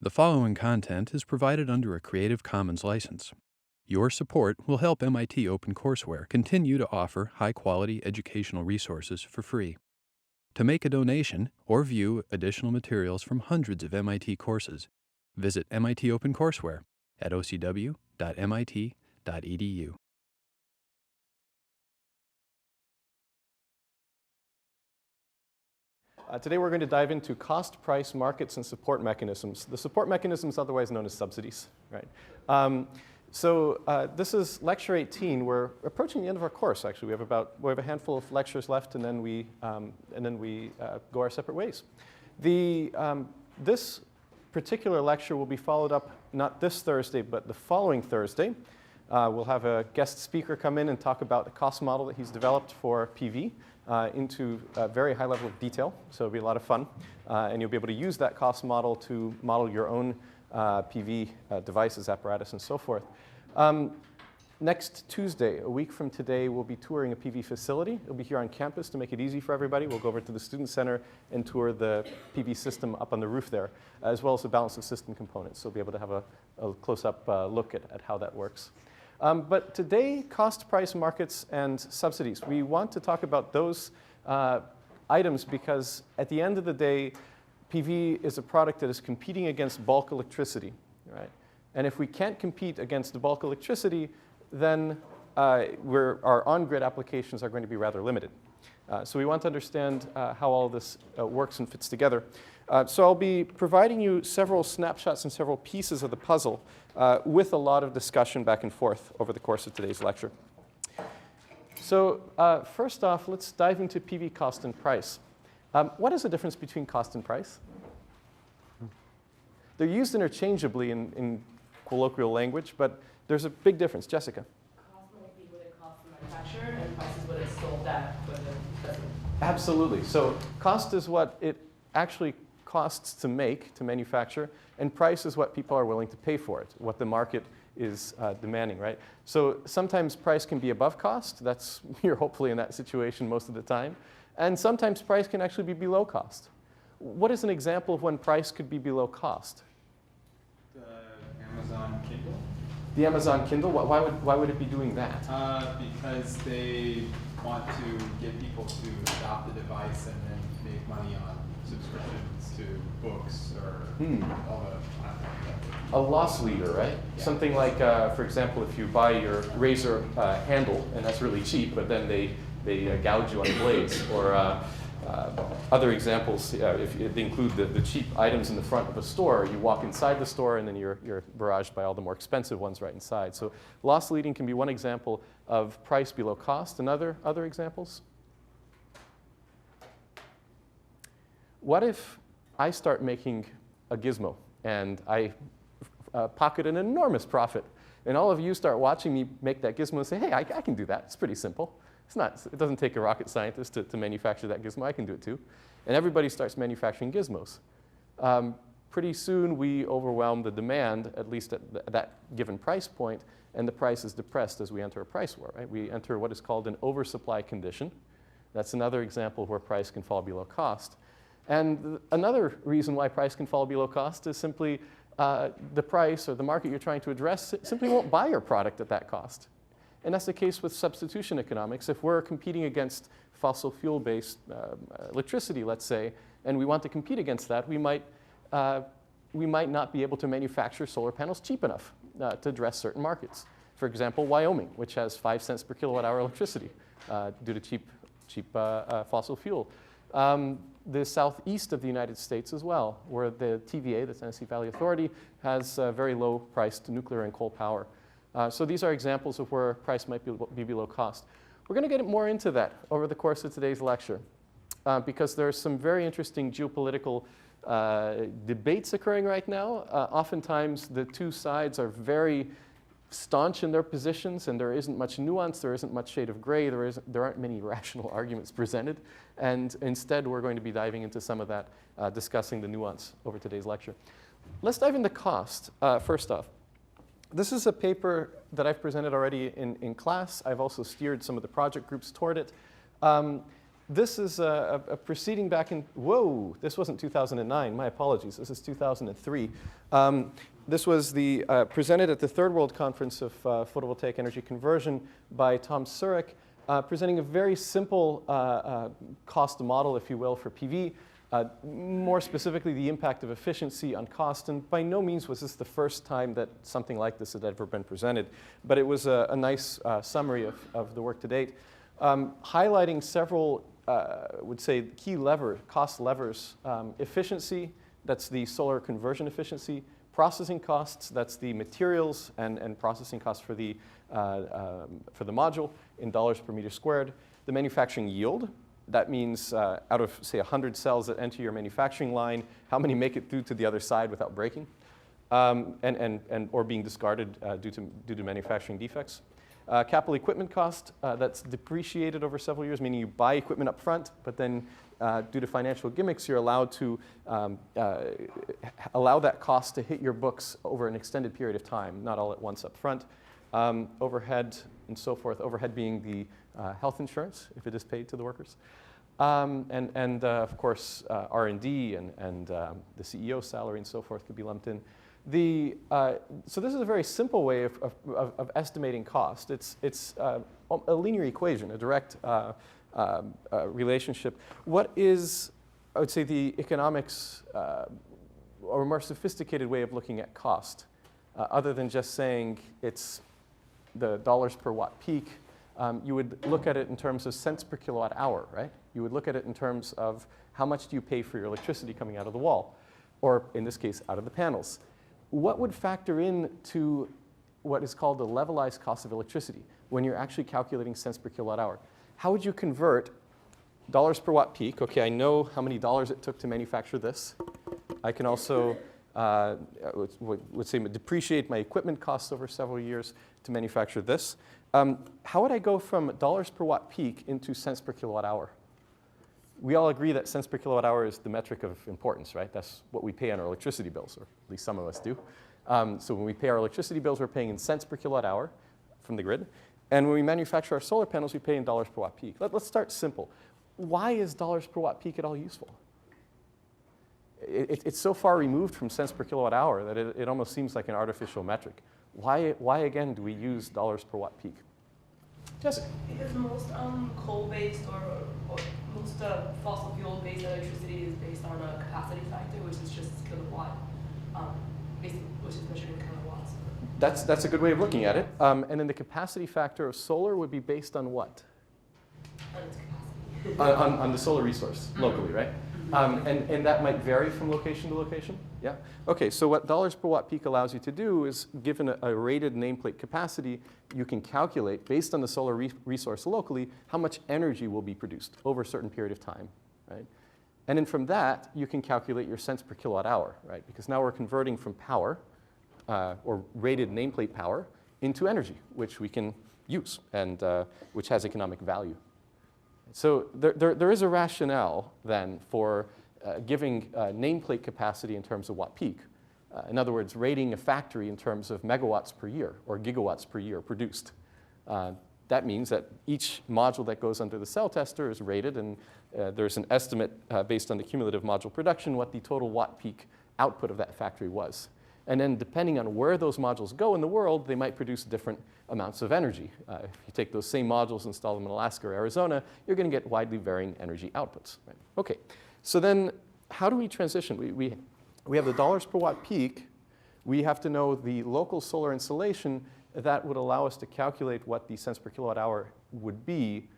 The following content is provided under a Creative Commons license. Your support will help MIT OpenCourseware continue to offer high-quality educational resources for free. To make a donation or view additional materials from hundreds of MIT courses, visit MIT OpenCourseware at ocw.mit.edu. Today we're going to dive into cost, price, markets, and support mechanisms. The support mechanisms, otherwise known as subsidies, right? This is lecture 18. We're approaching the end of our course. Actually, we have a handful of lectures left, and then we go our separate ways. This particular lecture will be followed up not this Thursday, but the following Thursday. We'll have a guest speaker come in and talk about a cost model that he's developed for PV. Into a very high level of detail, so it'll be a lot of fun. And you'll be able to use that cost model to model your own PV devices, apparatus, and so forth. Next Tuesday, a week from today, we'll be touring a PV facility. It'll be here on campus to make it easy for everybody. We'll go over to the Student Center and tour the PV system up on the roof there, as well as the balance of system components. So we'll be able to have a close-up look at how that works. But today, cost, price, markets, and subsidies. We want to talk about those items because at the end of the day, PV is a product that is competing against bulk electricity, right? And if we can't compete against the bulk electricity, then our on-grid applications are going to be rather limited. So we want to understand how all this works and fits together. So I'll be providing you several snapshots and several pieces of the puzzle with a lot of discussion back and forth over the course of today's lecture. So first off, let's dive into PV cost and price. What is the difference between cost and price? They're used interchangeably in colloquial language, but there's a big difference. Jessica? Cost might be what it costs to manufacture, and price is what it's sold at. Absolutely. So cost is what it actually costs to make, to manufacture, and price is what people are willing to pay for it, what the market is demanding, right? So sometimes price can be above cost. You're hopefully in that situation most of the time. And sometimes price can actually be below cost. What is an example of when price could be below cost? The Amazon Kindle. The Amazon Kindle? Why would it be doing that? Because they want to get people to adopt the device and then make money on subscriptions to books or all the platforms. A loss leader, right? Yeah. Something like, for example, if you buy your razor handle, and that's really cheap, but then they gouge you on the blades, or other examples, if they include the cheap items in the front of a store, you walk inside the store and then you're barraged by all the more expensive ones right inside. So loss leading can be one example of price below cost. And other examples? What if I start making a gizmo and I pocket an enormous profit, and all of you start watching me make that gizmo and say, hey, I can do that. It's pretty simple. It doesn't take a rocket scientist to manufacture that gizmo. I can do it too. And everybody starts manufacturing gizmos. Pretty soon we overwhelm the demand, at least at that given price point, and the price is depressed as we enter a price war, right? We enter what is called an oversupply condition. That's another example where price can fall below cost. And another reason why price can fall below cost is simply the price or the market you're trying to address simply won't buy your product at that cost. And that's the case with substitution economics. If we're competing against fossil fuel-based electricity, let's say, and we want to compete against that, we might not be able to manufacture solar panels cheap enough to address certain markets. For example, Wyoming, which has 5 cents per kilowatt hour electricity due to cheap fossil fuel. The southeast of the United States as well, where the TVA, the Tennessee Valley Authority, has very low priced nuclear and coal power. So these are examples of where price might be below cost. We're going to get more into that over the course of today's lecture because there are some very interesting geopolitical debates occurring right now. Oftentimes, the two sides are very staunch in their positions, and there isn't much nuance, there isn't much shade of gray, there aren't many rational arguments presented. And instead, we're going to be diving into some of that, discussing the nuance over today's lecture. Let's dive into cost first off. This is a paper that I've presented already in class. I've also steered some of the project groups toward it. This is a proceeding back in, whoa, this wasn't 2009, my apologies, this is 2003. This was presented at the Third World Conference of Photovoltaic Energy Conversion by Tom Surik, presenting a very simple cost model, if you will, for PV. More specifically, the impact of efficiency on cost. And by no means was this the first time that something like this had ever been presented. But it was a nice summary of the work to date, highlighting several, would say, key cost levers. Efficiency, that's the solar conversion efficiency. Processing costs, that's the materials and processing costs for the module in dollars per meter squared. The manufacturing yield, that means out of, say, 100 cells that enter your manufacturing line, how many make it through to the other side without breaking or being discarded due to manufacturing defects. Capital equipment cost, that's depreciated over several years, meaning you buy equipment up front, but then due to financial gimmicks, you're allowed to allow that cost to hit your books over an extended period of time, not all at once up front. Overhead and so forth, overhead being the health insurance, if it is paid to the workers. Of course, R&D and the CEO salary and so forth could be lumped in. So this is a very simple way of estimating cost. It's a linear equation, a direct relationship. What is, I would say, the economics or a more sophisticated way of looking at cost, other than just saying it's the dollars per watt peak? You would look at it in terms of cents per kilowatt hour, right? You would look at it in terms of how much do you pay for your electricity coming out of the wall, or in this case, out of the panels. What would factor in to what is called the levelized cost of electricity when you're actually calculating cents per kilowatt hour? How would you convert dollars per watt peak? Okay, I know how many dollars it took to manufacture this. I can also, would say, depreciate my equipment costs over several years to manufacture this. How would I go from dollars per watt peak into cents per kilowatt hour? We all agree that cents per kilowatt hour is the metric of importance, right? That's what we pay on our electricity bills, or at least some of us do. So when we pay our electricity bills, we're paying in cents per kilowatt hour from the grid. And when we manufacture our solar panels, we pay in dollars per watt peak. Let's start simple. Why is dollars per watt peak at all useful? It's so far removed from cents per kilowatt hour that it almost seems like an artificial metric. Why again do we use dollars per watt peak? Jessica? Because most coal-based or most fossil fuel-based electricity is based on a capacity factor, which is just kilowatt, basically, which is measured in kilowatts. That's a good way of looking at it. And then the capacity factor of solar would be based on what? On its capacity. on the solar resource locally, right? And that might vary from location to location? Yeah? Okay, so what dollars per watt peak allows you to do is, given a rated nameplate capacity, you can calculate, based on the solar resource locally, how much energy will be produced over a certain period of time, right? And then from that, you can calculate your cents per kilowatt hour, right? Because now we're converting from power, or rated nameplate power, into energy, which we can use and which has economic value. So there is a rationale then for giving nameplate capacity in terms of watt peak. In other words, rating a factory in terms of megawatts per year or gigawatts per year produced. That means that each module that goes under the cell tester is rated, and there's an estimate based on the cumulative module production what the total watt peak output of that factory was. And then depending on where those modules go in the world, they might produce different amounts of energy. If you take those same modules, install them in Alaska or Arizona, you're going to get widely varying energy outputs. Right? Okay, so then how do we transition? We have the dollars per watt peak. We have to know the local solar installation that would allow us to calculate what the cents per kilowatt hour would be,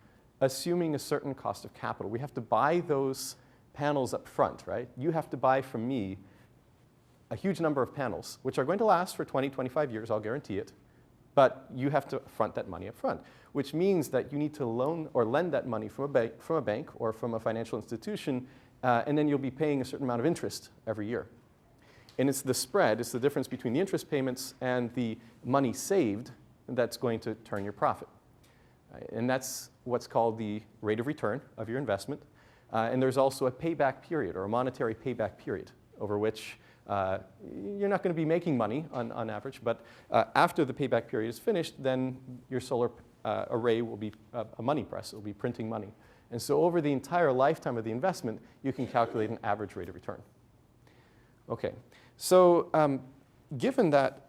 assuming a certain cost of capital. We have to buy those panels up front, right? You have to buy from me a huge number of panels, which are going to last for 20, 25 years, I'll guarantee it. But you have to front that money up front, which means that you need to loan or lend that money from a bank or from a financial institution, and then you'll be paying a certain amount of interest every year. And it's the spread, it's the difference between the interest payments and the money saved that's going to turn your profit. And that's what's called the rate of return of your investment. And there's also a payback period, or a monetary payback period, over which you're not going to be making money on average, but after the payback period is finished, then your solar array will be a money press. It will be printing money. And so over the entire lifetime of the investment, you can calculate an average rate of return. Okay, so given that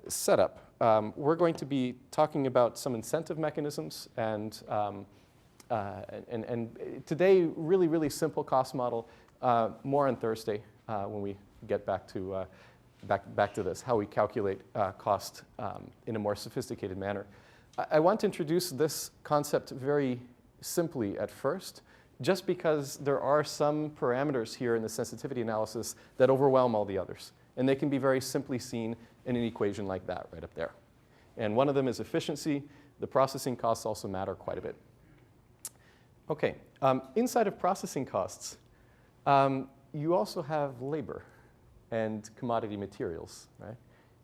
setup, we're going to be talking about some incentive mechanisms and today, really, really simple cost model. More on Thursday when we get back to this, how we calculate cost in a more sophisticated manner. I want to introduce this concept very simply at first, just because there are some parameters here in the sensitivity analysis that overwhelm all the others. And they can be very simply seen in an equation like that right up there. And one of them is efficiency. The processing costs also matter quite a bit. Okay, inside of processing costs, you also have labor and commodity materials, right?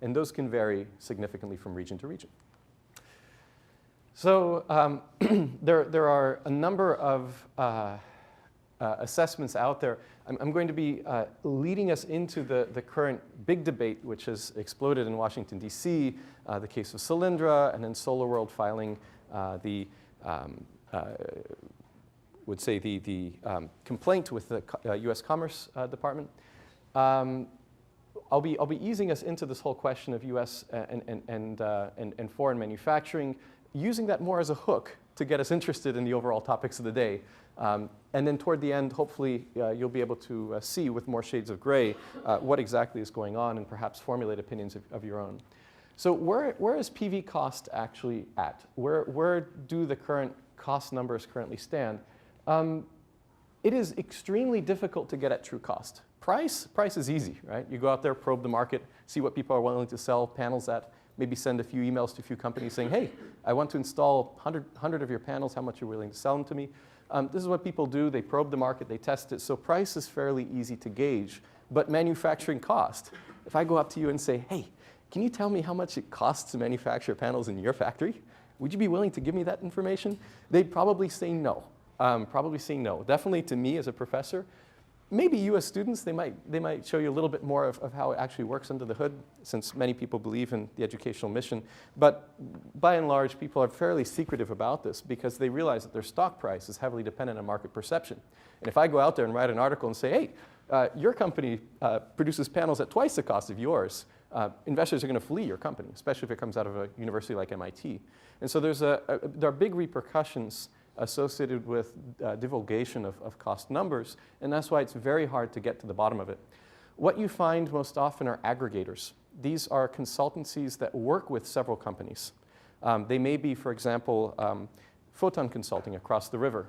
And those can vary significantly from region to region. So there are a number of assessments out there. I'm going to be leading us into the current big debate, which has exploded in Washington, D.C., the case of Solyndra, and then SolarWorld filing the complaint with the U.S. Commerce Department. I'll be easing us into this whole question of U.S. and foreign manufacturing, using that more as a hook to get us interested in the overall topics of the day. And then toward the end, hopefully, you'll be able to see with more shades of gray what exactly is going on and perhaps formulate opinions of your own. So where is PV cost actually at? Where do the current cost numbers currently stand? It is extremely difficult to get at true cost. Price is easy, right? You go out there, probe the market, see what people are willing to sell panels at, maybe send a few emails to a few companies saying, hey, I want to install 100 of your panels, how much you're willing to sell them to me. This is what people do. They probe the market, they test it. So price is fairly easy to gauge. But manufacturing cost, if I go up to you and say, hey, can you tell me how much it costs to manufacture panels in your factory? Would you be willing to give me that information? They'd probably say no. Definitely to me as a professor. Maybe you as students, they might show you a little bit more of how it actually works under the hood, since many people believe in the educational mission. But by and large, people are fairly secretive about this because they realize that their stock price is heavily dependent on market perception. And if I go out there and write an article and say, hey, your company produces panels at twice the cost of yours, investors are going to flee your company, especially if it comes out of a university like MIT. And so there are big repercussions associated with divulgation of cost numbers, and that's why it's very hard to get to the bottom of it. What you find most often are aggregators. These are consultancies that work with several companies. They may be, for example, Photon Consulting across the river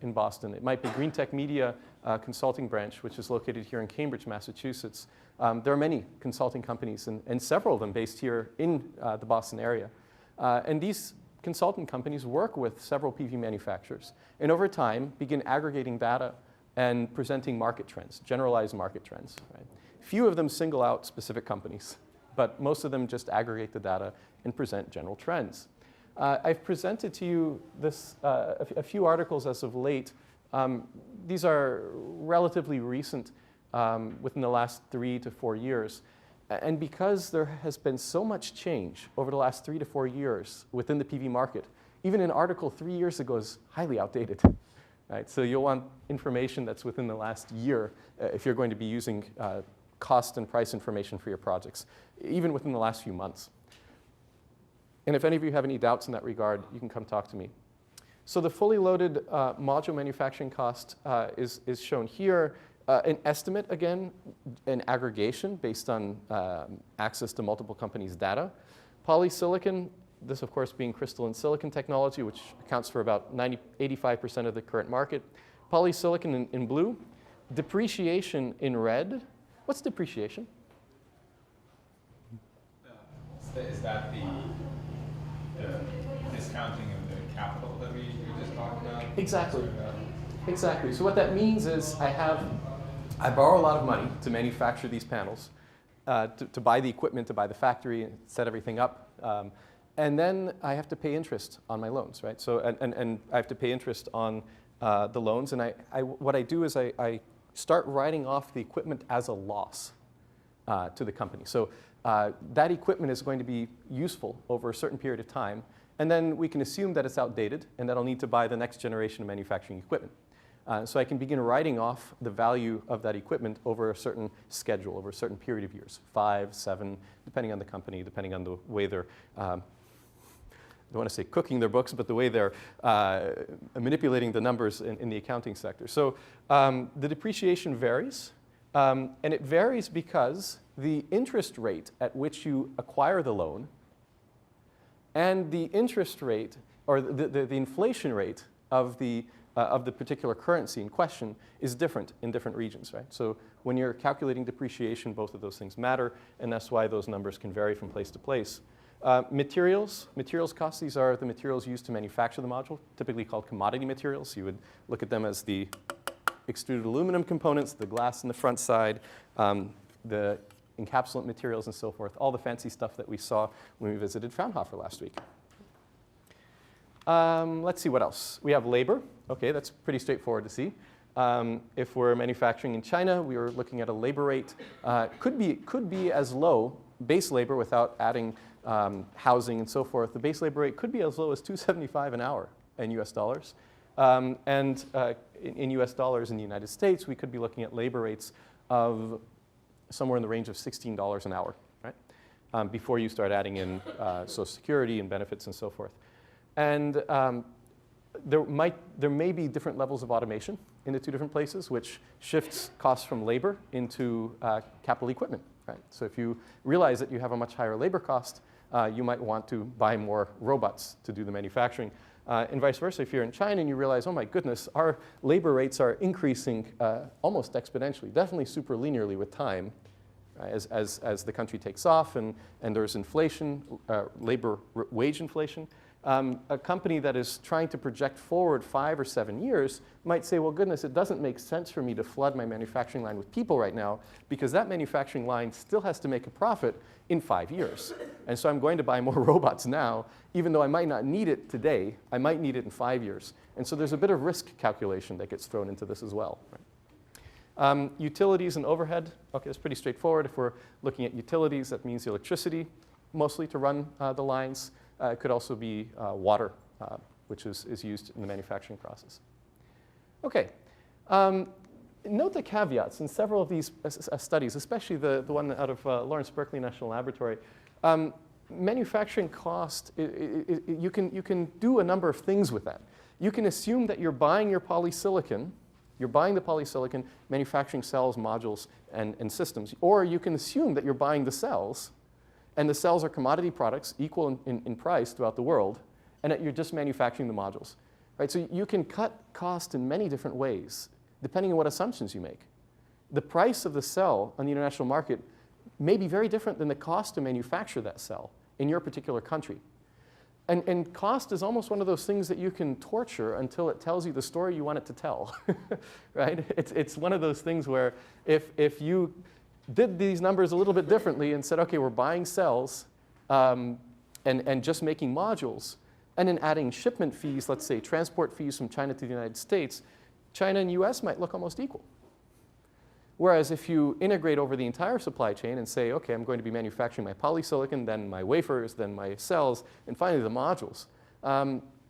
in Boston. It might be Green Tech Media Consulting Branch, which is located here in Cambridge, Massachusetts. There are many consulting companies, and several of them based here in the Boston area. And these consultant companies work with several PV manufacturers, and over time begin aggregating data and presenting market trends, generalized market trends. Right? Few of them single out specific companies, but most of them just aggregate the data and present general trends. I've presented to you a few articles as of late. These are relatively recent, within the last 3 to 4 years. And because there has been so much change over the last 3 to 4 years within the PV market, even an article 3 years ago is highly outdated. Right? So you'll want information that's within the last year if you're going to be using cost and price information for your projects, even within the last few months. And if any of you have any doubts in that regard, you can come talk to me. So the fully loaded module manufacturing cost is shown here. An estimate, again, an aggregation based on access to multiple companies' data. Polysilicon, this of course being crystalline silicon technology, which accounts for about 85% of the current market. Polysilicon in blue. Depreciation in red. What's depreciation? Is that the discounting of the capital that we just talked about? Exactly. Exactly. So what that means is I borrow a lot of money to manufacture these panels, to buy the equipment, to buy the factory, and set everything up. And then I have to pay interest on my loans, right? So, and I have to pay interest on the loans. And what I do is I start writing off the equipment as a loss to the company. So that equipment is going to be useful over a certain period of time. And then we can assume that it's outdated and that I'll need to buy the next generation of manufacturing equipment. So I can begin writing off the value of that equipment over a certain schedule, over a certain period of years, 5, 7, depending on the company, depending on the way they're, I don't want to say cooking their books, but the way they're manipulating the numbers in the accounting sector. So the depreciation varies, and it varies because the interest rate at which you acquire the loan and the interest rate, or the inflation rate of the particular currency in question is different in different regions, right? So when you're calculating depreciation, both of those things matter, and that's why those numbers can vary from place to place. Materials costs, these are the materials used to manufacture the module, typically called commodity materials. You would look at them as the extruded aluminum components, the glass in the front side, the encapsulant materials and so forth, all the fancy stuff that we saw when we visited Fraunhofer last week. Let's see what else. We have labor. Okay, that's pretty straightforward to see. If we're manufacturing in China, we are looking at a labor rate. Could be as low, base labor without adding housing and so forth. The base labor rate could be as low as $2.75 an hour in US dollars. In US dollars in the United States, we could be looking at labor rates of somewhere in the range of $16 an hour, right? Before you start adding in Social Security and benefits and so forth. And there may be different levels of automation in the two different places, which shifts costs from labor into capital equipment, right? So if you realize that you have a much higher labor cost, you might want to buy more robots to do the manufacturing. And vice versa, if you're in China and you realize, oh my goodness, our labor rates are increasing almost exponentially, definitely super linearly with time, as the country takes off and there's inflation, labor wage inflation. A company that is trying to project forward 5 or 7 years might say, well, goodness, it doesn't make sense for me to flood my manufacturing line with people right now because that manufacturing line still has to make a profit in 5 years. And so I'm going to buy more robots now, even though I might not need it today, I might need it in 5 years. And so there's a bit of risk calculation that gets thrown into this as well. Right? Utilities and overhead, okay, that's pretty straightforward. If we're looking at utilities, that means the electricity, mostly to run the lines. It could also be water, which is used in the manufacturing process. Okay. Note the caveats in several of these studies, especially the one out of Lawrence Berkeley National Laboratory. Manufacturing cost, you can do a number of things with that. You can assume that you're buying your polysilicon, manufacturing cells, modules, and systems. Or you can assume that you're buying the cells, and the cells are commodity products equal in price throughout the world, and that you're just manufacturing the modules. Right? So you can cut cost in many different ways, depending on what assumptions you make. The price of the cell on the international market may be very different than the cost to manufacture that cell in your particular country. And cost is almost one of those things that you can torture until it tells you the story you want it to tell. Right? It's one of those things where if you did these numbers a little bit differently and said, okay, we're buying cells and just making modules, and then adding shipment fees, let's say transport fees from China to the United States, China and US might look almost equal. Whereas if you integrate over the entire supply chain and say, okay, I'm going to be manufacturing my polysilicon, then my wafers, then my cells, and finally the modules,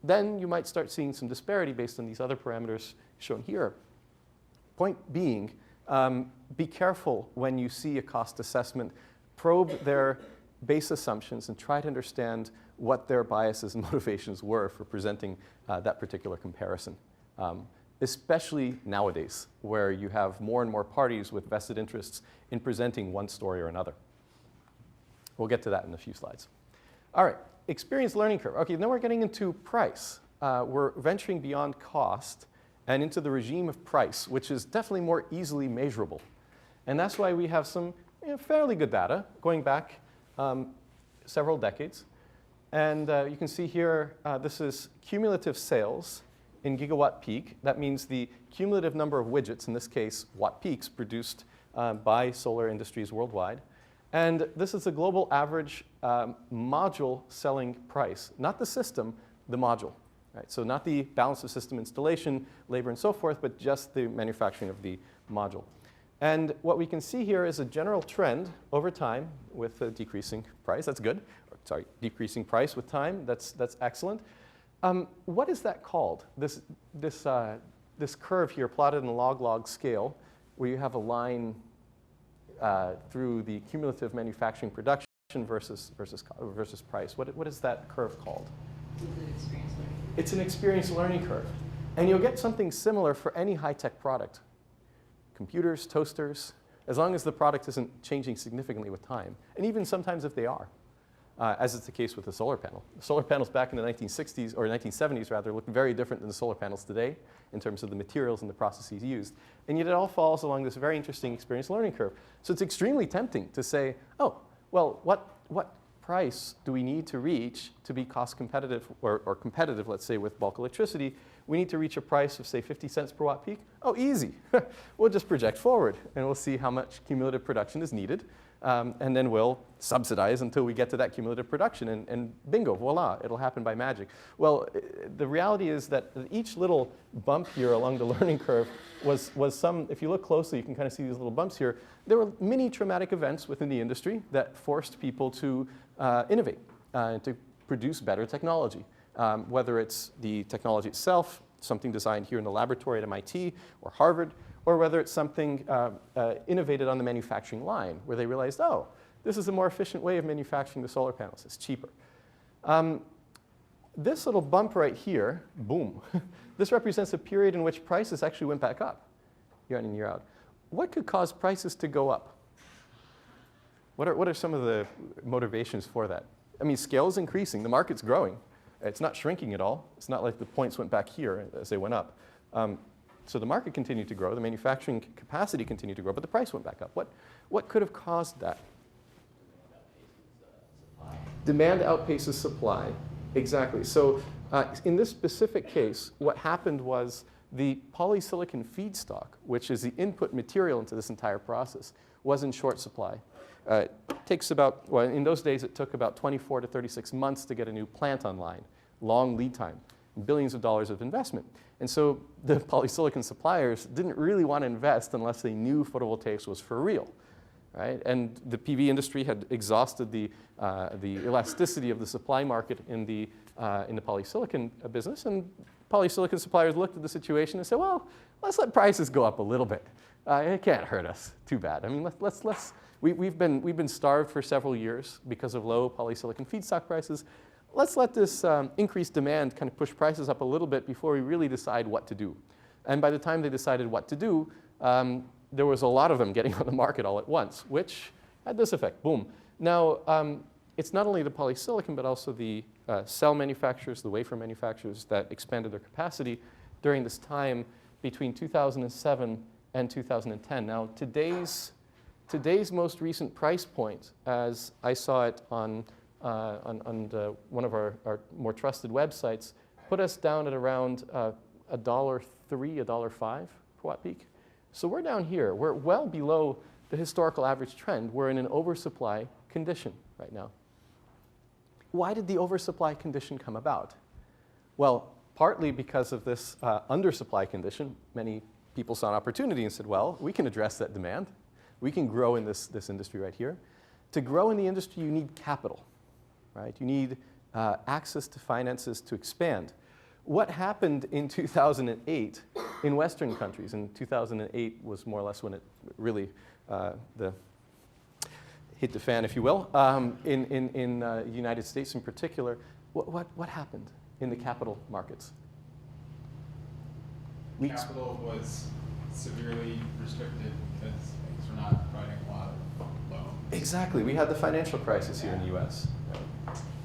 then you might start seeing some disparity based on these other parameters shown here. Point being, be careful when you see a cost assessment. Probe their base assumptions and try to understand what their biases and motivations were for presenting that particular comparison. Especially nowadays, where you have more and more parties with vested interests in presenting one story or another. We'll get to that in a few slides. All right, experience learning curve. Okay, now we're getting into price. We're venturing beyond cost and into the regime of price, which is definitely more easily measurable. And that's why we have some fairly good data going back several decades. And you can see here, this is cumulative sales in gigawatt peak. That means the cumulative number of widgets, in this case watt peaks, produced by solar industries worldwide. And this is the global average module selling price, not the system, the module. Right? So not the balance of system installation, labor, and so forth, but just the manufacturing of the module. And what we can see here is a general trend over time with a decreasing price. That's good. decreasing price with time. That's excellent. What is that called? This curve here plotted in a log-log scale, where you have a line through the cumulative manufacturing production versus price. What is that curve called? It's an experience learning curve. And you'll get something similar for any high-tech product. Computers, toasters, as long as the product isn't changing significantly with time. And even sometimes if they are, as is the case with the solar panel. The solar panels back in the 1960s, or 1970s rather, looked very different than the solar panels today in terms of the materials and the processes used. And yet it all falls along this very interesting experience learning curve. So it's extremely tempting to say, oh, well, what price do we need to reach to be cost competitive, or competitive, let's say, with bulk electricity? We need to reach a price of, say, 50 cents per watt peak. Oh, easy. We'll just project forward, and we'll see how much cumulative production is needed. And then we'll subsidize until we get to that cumulative production, and bingo, voila, it'll happen by magic. Well, the reality is that each little bump here along the learning curve was some, if you look closely, you can kind of see these little bumps here. There were many traumatic events within the industry that forced people to innovate, to produce better technology. Whether it's the technology itself, something designed here in the laboratory at MIT or Harvard, or whether it's something innovated on the manufacturing line, where they realized, oh, this is a more efficient way of manufacturing the solar panels. It's cheaper. This little bump right here, boom, this represents a period in which prices actually went back up year in and year out. What could cause prices to go up? What are some of the motivations for that? I mean, scale is increasing. The market's growing. It's not shrinking at all. It's not like the points went back here as they went up. So the market continued to grow, the manufacturing capacity continued to grow, but the price went back up. What could have caused that? Demand outpaces supply. Exactly. So in this specific case, what happened was the polysilicon feedstock, which is the input material into this entire process, was in short supply. It takes about, well, in those days, it took about 24 to 36 months to get a new plant online. Long lead time, billions of dollars of investment. And so the polysilicon suppliers didn't really want to invest unless they knew photovoltaics was for real, right? And the PV industry had exhausted the elasticity of the supply market in the polysilicon business. And polysilicon suppliers looked at the situation and said, well, let's let prices go up a little bit. It can't hurt us too bad. I mean, we've been starved for several years because of low polysilicon feedstock prices. Let's let this increased demand kind of push prices up a little bit before we really decide what to do. And by the time they decided what to do, there was a lot of them getting on the market all at once, which had this effect, boom. Now, it's not only the polysilicon, but also the cell manufacturers, the wafer manufacturers that expanded their capacity during this time between 2007 and 2010. Now, today's most recent price point, as I saw it on one of our more trusted websites, put us down at around $1.03, $1.05 per watt peak. So we're down here. We're well below the historical average trend. We're in an oversupply condition right now. Why did the oversupply condition come about? Well, partly because of this undersupply condition. Many people saw an opportunity and said, well, we can address that demand. We can grow in this industry right here. To grow in the industry, you need capital. Right? You need access to finances to expand. What happened in 2008 in Western countries? And 2008 was more or less when it really hit the fan, if you will. In the United States in particular, what happened in the capital markets? Capital was severely restricted because banks were not providing a lot of loans. Exactly. We had the financial crisis here in the US.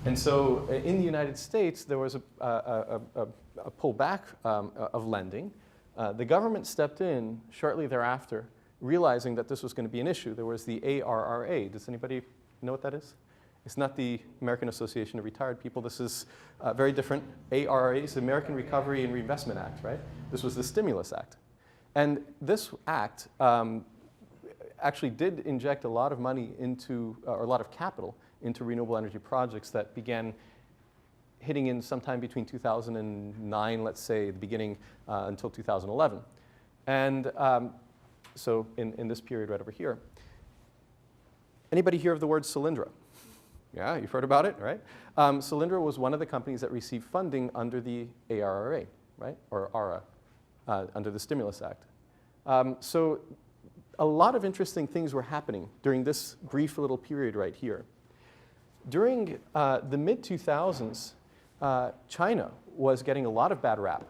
And so in the United States, there was a pullback of lending. The government stepped in shortly thereafter, realizing that this was going to be an issue. There was the ARRA. Does anybody know what that is? It's not the American Association of Retired People. This is very different. ARRA is the American Recovery and Reinvestment Act, right? This was the Stimulus Act. And this act actually did inject a lot of money into, or a lot of capital into renewable energy projects that began hitting in sometime between 2009, let's say, the beginning until 2011. And so in this period right over here. Anybody hear of the word Solyndra? Yeah, you've heard about it, right? Solyndra was one of the companies that received funding under the ARRA, right? Or ARA, under the Stimulus Act. So a lot of interesting things were happening during this brief little period right here. During the mid-2000s, China was getting a lot of bad rap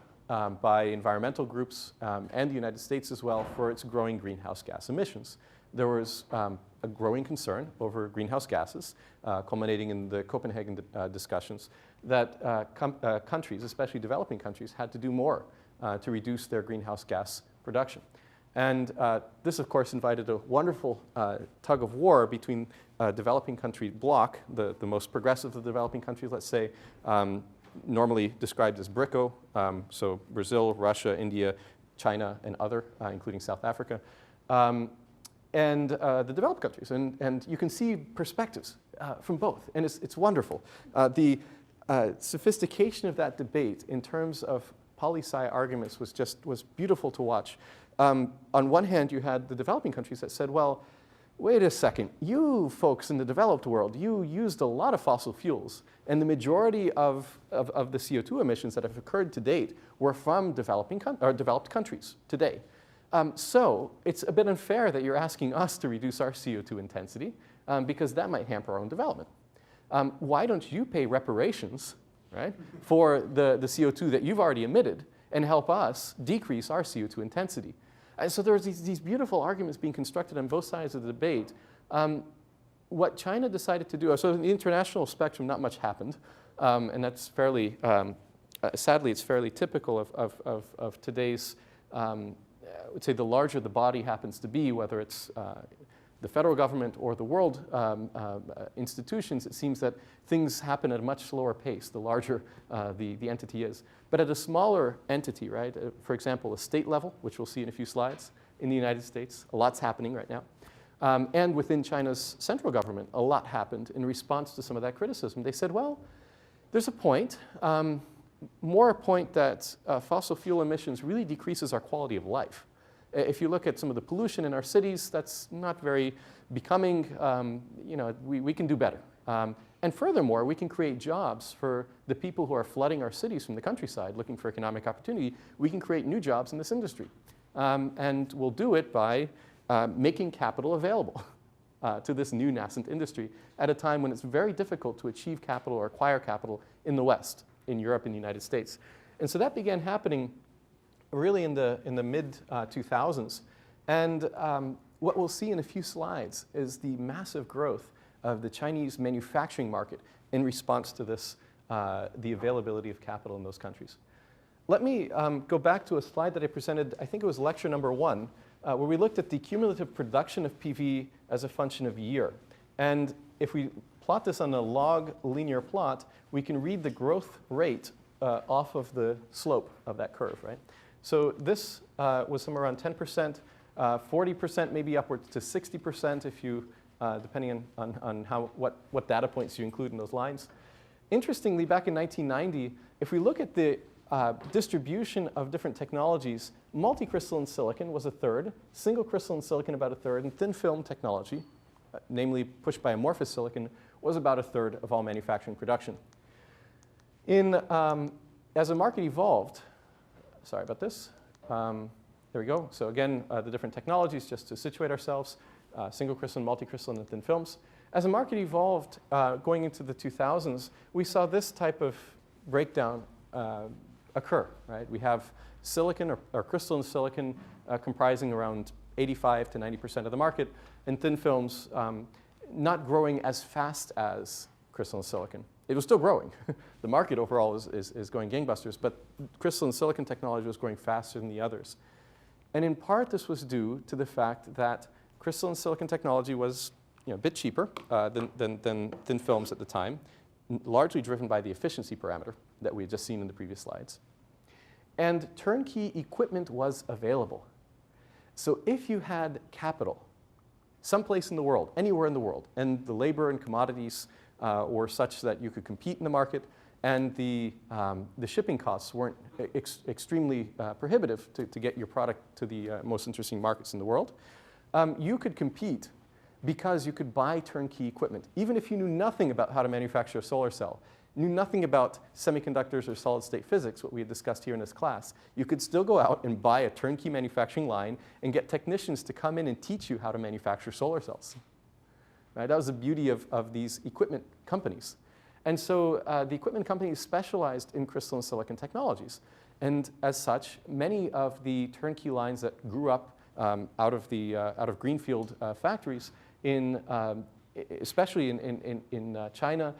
by environmental groups and the United States as well for its growing greenhouse gas emissions. There was a growing concern over greenhouse gases, culminating in the Copenhagen discussions, that countries, especially developing countries, had to do more to reduce their greenhouse gas production. And this, of course, invited a wonderful tug of war between developing country bloc, the most progressive of the developing countries, let's say, normally described as BRICO, so Brazil, Russia, India, China, and other, including South Africa, and the developed countries. And you can see perspectives from both, and it's wonderful. The sophistication of that debate in terms of poli-sci arguments was beautiful to watch. On one hand, you had the developing countries that said, well, wait a second, you folks in the developed world, you used a lot of fossil fuels, and the majority of the CO2 emissions that have occurred to date were from developed countries today. So it's a bit unfair that you're asking us to reduce our CO2 intensity because that might hamper our own development. Why don't you pay reparations, right, for the CO2 that you've already emitted and help us decrease our CO2 intensity? And so there's these beautiful arguments being constructed on both sides of the debate. What China decided to do, so in the international spectrum, not much happened. And that's fairly, sadly, it's fairly typical of today's, I would say the larger the body happens to be, whether it's the federal government or the world institutions, it seems that things happen at a much slower pace the larger the entity is. But at a smaller entity, right, for example, a state level, which we'll see in a few slides, in the United States, a lot's happening right now. And within China's central government, a lot happened in response to some of that criticism. They said, well, there's a point, more a point that fossil fuel emissions really decreases our quality of life. If you look at some of the pollution in our cities, that's not very becoming. You know, we can do better. And furthermore, we can create jobs for the people who are flooding our cities from the countryside looking for economic opportunity. We can create new jobs in this industry. And we'll do it by making capital available to this new nascent industry at a time when it's very difficult to achieve capital or acquire capital in the West, in Europe and the United States. And so that began happening really in the mid-2000s. And what we'll see in a few slides is the massive growth of the Chinese manufacturing market in response to this, the availability of capital in those countries. Let me go back to a slide that I presented, I think it was lecture number 1, where we looked at the cumulative production of PV as a function of year. And if we plot this on a log linear plot, we can read the growth rate off of the slope of that curve, right? So this was somewhere around 10%, 40%, maybe upwards to 60% if you, depending on what data points you include in those lines. Interestingly, back in 1990, if we look at the distribution of different technologies, multicrystalline silicon was a third, single crystalline silicon about a third, and thin film technology, namely pushed by amorphous silicon, was about a third of all manufacturing production. As the market evolved, sorry about this. There we go. So again, the different technologies, just to situate ourselves, single crystalline, multicrystalline, and thin films. As the market evolved going into the 2000s, we saw this type of breakdown occur, right? We have silicon or crystalline silicon comprising around 85 to 90% of the market, and thin films not growing as fast as crystalline silicon. It was still growing. The market overall is going gangbusters, but crystalline silicon technology was growing faster than the others. And in part, this was due to the fact that crystalline silicon technology was a bit cheaper than thin films at the time, largely driven by the efficiency parameter that we had just seen in the previous slides. And turnkey equipment was available. So if you had capital someplace in the world, anywhere in the world, and the labor and commodities were such that you could compete in the market, and the shipping costs weren't extremely prohibitive to get your product to the most interesting markets in the world, you could compete because you could buy turnkey equipment. Even if you knew nothing about how to manufacture a solar cell, knew nothing about semiconductors or solid-state physics, what we had discussed here in this class, you could still go out and buy a turnkey manufacturing line and get technicians to come in and teach you how to manufacture solar cells. Right? That was the beauty of these equipment companies. And so the equipment companies specialized in crystalline silicon technologies. And as such, many of the turnkey lines that grew up out of greenfield factories, especially in China,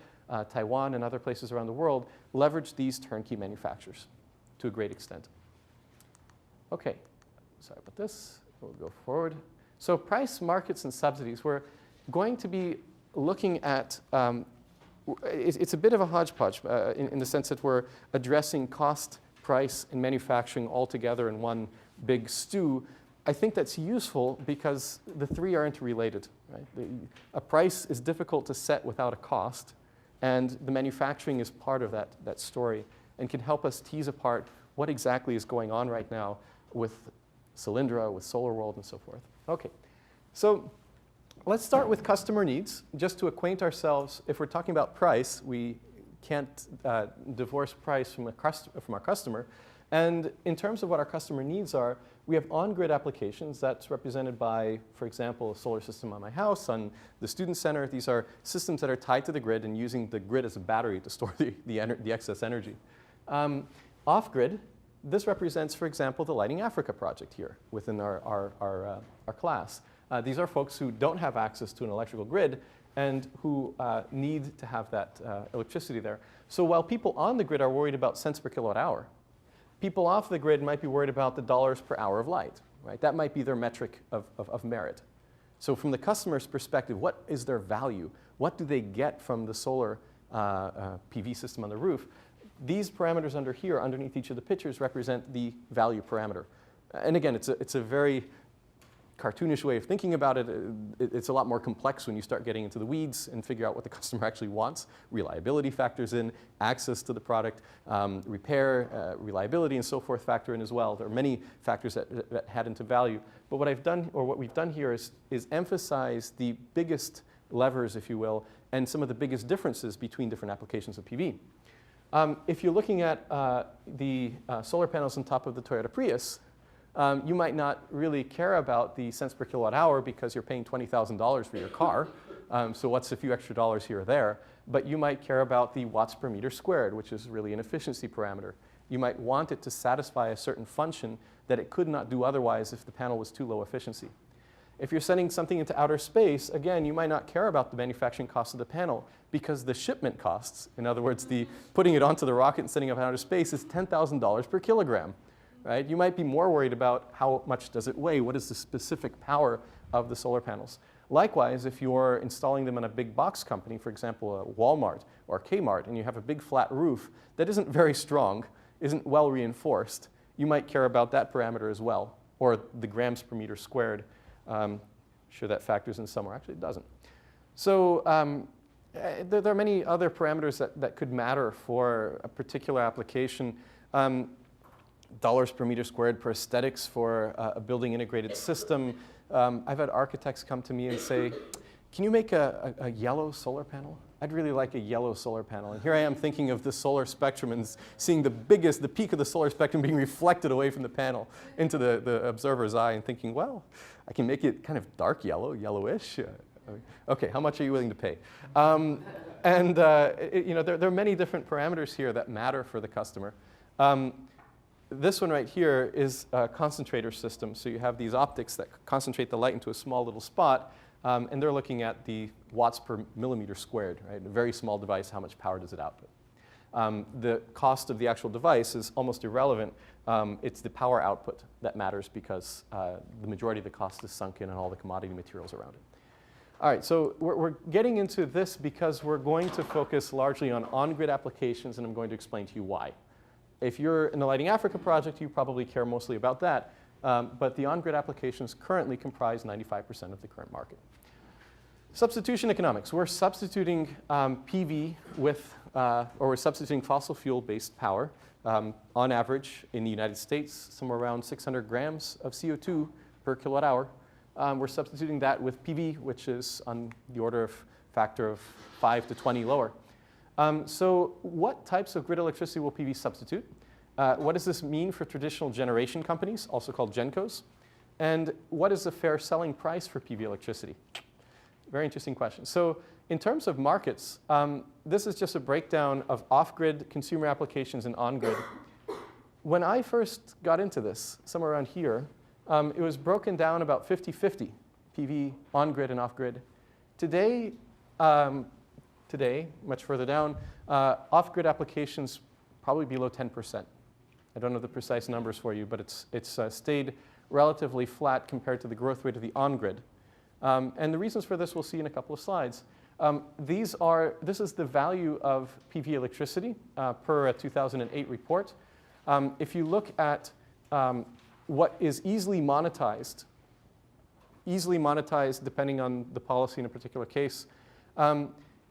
Taiwan, and other places around the world, leveraged these turnkey manufacturers to a great extent. Okay, sorry about this. We'll go forward. So price, markets, and subsidies. We're going to be looking at, it's a bit of a hodgepodge in the sense that we're addressing cost, price, and manufacturing all together in one big stew. I think that's useful because the three are interrelated. Right? A price is difficult to set without a cost, and the manufacturing is part of that story and can help us tease apart what exactly is going on right now with Cylindra, with SolarWorld, and so forth. Okay, so let's start with customer needs. Just to acquaint ourselves, if we're talking about price, we can't divorce price from our customer. And in terms of what our customer needs are, we have on-grid applications that's represented by, for example, a solar system on my house, on the student center. These are systems that are tied to the grid and using the grid as a battery to store the excess energy. Off-grid, this represents, for example, the Lighting Africa project here within our class. These are folks who don't have access to an electrical grid and who need to have that electricity there. So while people on the grid are worried about cents per kilowatt hour, people off the grid might be worried about the dollars per hour of light. Right? That might be their metric of merit. So from the customer's perspective, what is their value? What do they get from the solar PV system on the roof? These parameters under here, underneath each of the pictures, represent the value parameter. And again, it's a very cartoonish way of thinking about it. It's a lot more complex when you start getting into the weeds and figure out what the customer actually wants. Reliability factors in, access to the product, repair, reliability, and so forth factor in as well. There are many factors that head into value. But what I've done, or what we've done here, is emphasize the biggest levers, if you will, and some of the biggest differences between different applications of PV. If you're looking at the solar panels on top of the Toyota Prius, you might not really care about the cents per kilowatt hour because you're paying $20,000 for your car. So what's a few extra dollars here or there? But you might care about the watts per meter squared, which is really an efficiency parameter. You might want it to satisfy a certain function that it could not do otherwise if the panel was too low efficiency. If you're sending something into outer space, again, you might not care about the manufacturing cost of the panel because the shipment costs, in other words, the putting it onto the rocket and sending it up in outer space, is $10,000 per kilogram. Right? You might be more worried about how much does it weigh, what is the specific power of the solar panels. Likewise, if you're installing them in a big box company, for example, a Walmart or Kmart, and you have a big flat roof that isn't very strong, isn't well reinforced, you might care about that parameter as well, or the grams per meter squared. Sure that factors in somewhere. Actually, it doesn't. So there are many other parameters that could matter for a particular application. Dollars per meter squared per aesthetics for a building integrated system. I've had architects come to me and say, can you make a yellow solar panel? I'd really like a yellow solar panel. And here I am thinking of the solar spectrum and seeing the peak of the solar spectrum being reflected away from the panel into the observer's eye and thinking, well, I can make it kind of dark yellow, yellowish. Okay, how much are you willing to pay? There are many different parameters here that matter for the customer. This one right here is a concentrator system. So you have these optics that concentrate the light into a small little spot, and they're looking at the watts per millimeter squared, right? A very small device, how much power does it output? The cost of the actual device is almost irrelevant. It's the power output that matters because the majority of the cost is sunk in and all the commodity materials around it. All right, so we're getting into this because we're going to focus largely on on-grid applications, and I'm going to explain to you why. If you're in the Lighting Africa project, you probably care mostly about that. But the on-grid applications currently comprise 95% of the current market. Substitution economics. We're substituting PV with, or we're substituting fossil fuel-based power. On average, in the United States, somewhere around 600 grams of CO2 per kilowatt hour. We're substituting that with PV, which is on the order of factor of 5 to 20 lower. So what types of grid electricity will PV substitute? What does this mean for traditional generation companies, also called GenCos? And what is the fair selling price for PV electricity? Very interesting question. So in terms of markets, this is just a breakdown of off-grid consumer applications and on-grid. When I first got into this, somewhere around here, it was broken down about 50-50, PV on-grid and off-grid. Today, much further down, off-grid applications probably below 10%. I don't know the precise numbers for you, but it's stayed relatively flat compared to the growth rate of the on-grid. And the reasons for this we'll see in a couple of slides. This is the value of PV electricity per a 2008 report. If you look at what is easily monetized depending on the policy in a particular case,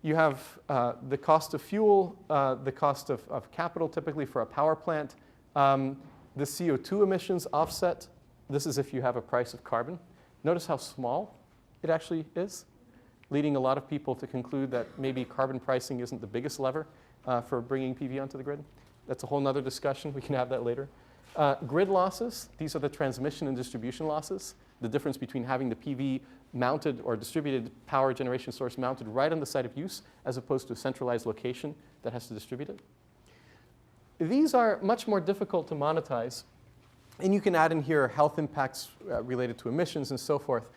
you have the cost of fuel, the cost of capital typically for a power plant, the CO2 emissions offset. This is if you have a price of carbon. Notice how small it actually is, leading a lot of people to conclude that maybe carbon pricing isn't the biggest lever for bringing PV onto the grid. That's a whole nother discussion. We can have that later. Grid losses, these are the transmission and distribution losses, the difference between having the PV mounted or distributed power generation source mounted right on the site of use as opposed to a centralized location that has to distribute it. These are much more difficult to monetize. And you can add in here health impacts related to emissions and so forth.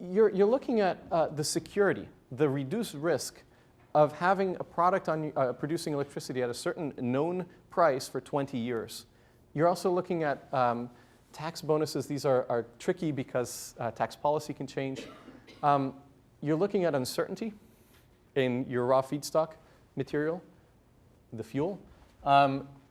You're looking at the security, the reduced risk of having a product on producing electricity at a certain known price for 20 years. You're also looking at tax bonuses. These are tricky because tax policy can change. You're looking at uncertainty in your raw feedstock material, the fuel.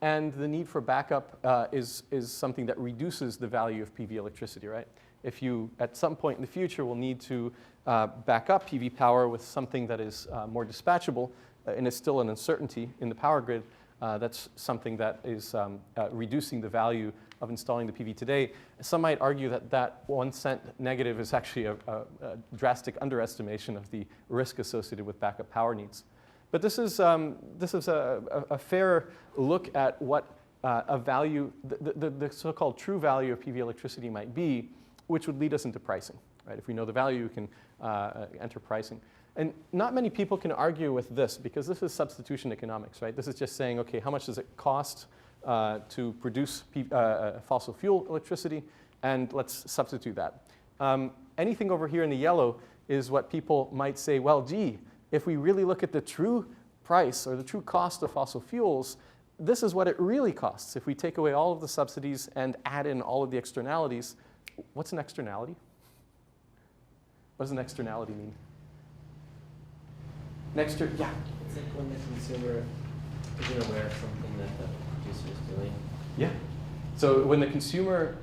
And the need for backup is something that reduces the value of PV electricity, right? If you, at some point in the future, will need to back up PV power with something that is more dispatchable, and is still an uncertainty in the power grid, that's something that is reducing the value of installing the PV today. Some might argue that that 1 cent negative is actually a drastic underestimation of the risk associated with backup power needs. But this is a fair look at what a value, the so-called true value of PV electricity might be, which would lead us into pricing. Right? If we know the value, we can enter pricing. And not many people can argue with this because this is substitution economics. Right? This is just saying, okay, how much does it cost to produce fossil fuel electricity? And let's substitute that. Anything over here in the yellow is what people might say, well, gee, if we really look at the true price or the true cost of fossil fuels, this is what it really costs. If we take away all of the subsidies and add in all of the externalities, what's an externality? What does an externality mean? Yeah. It's like when the consumer isn't aware of something that the producer is doing. Yeah. So when the consumer,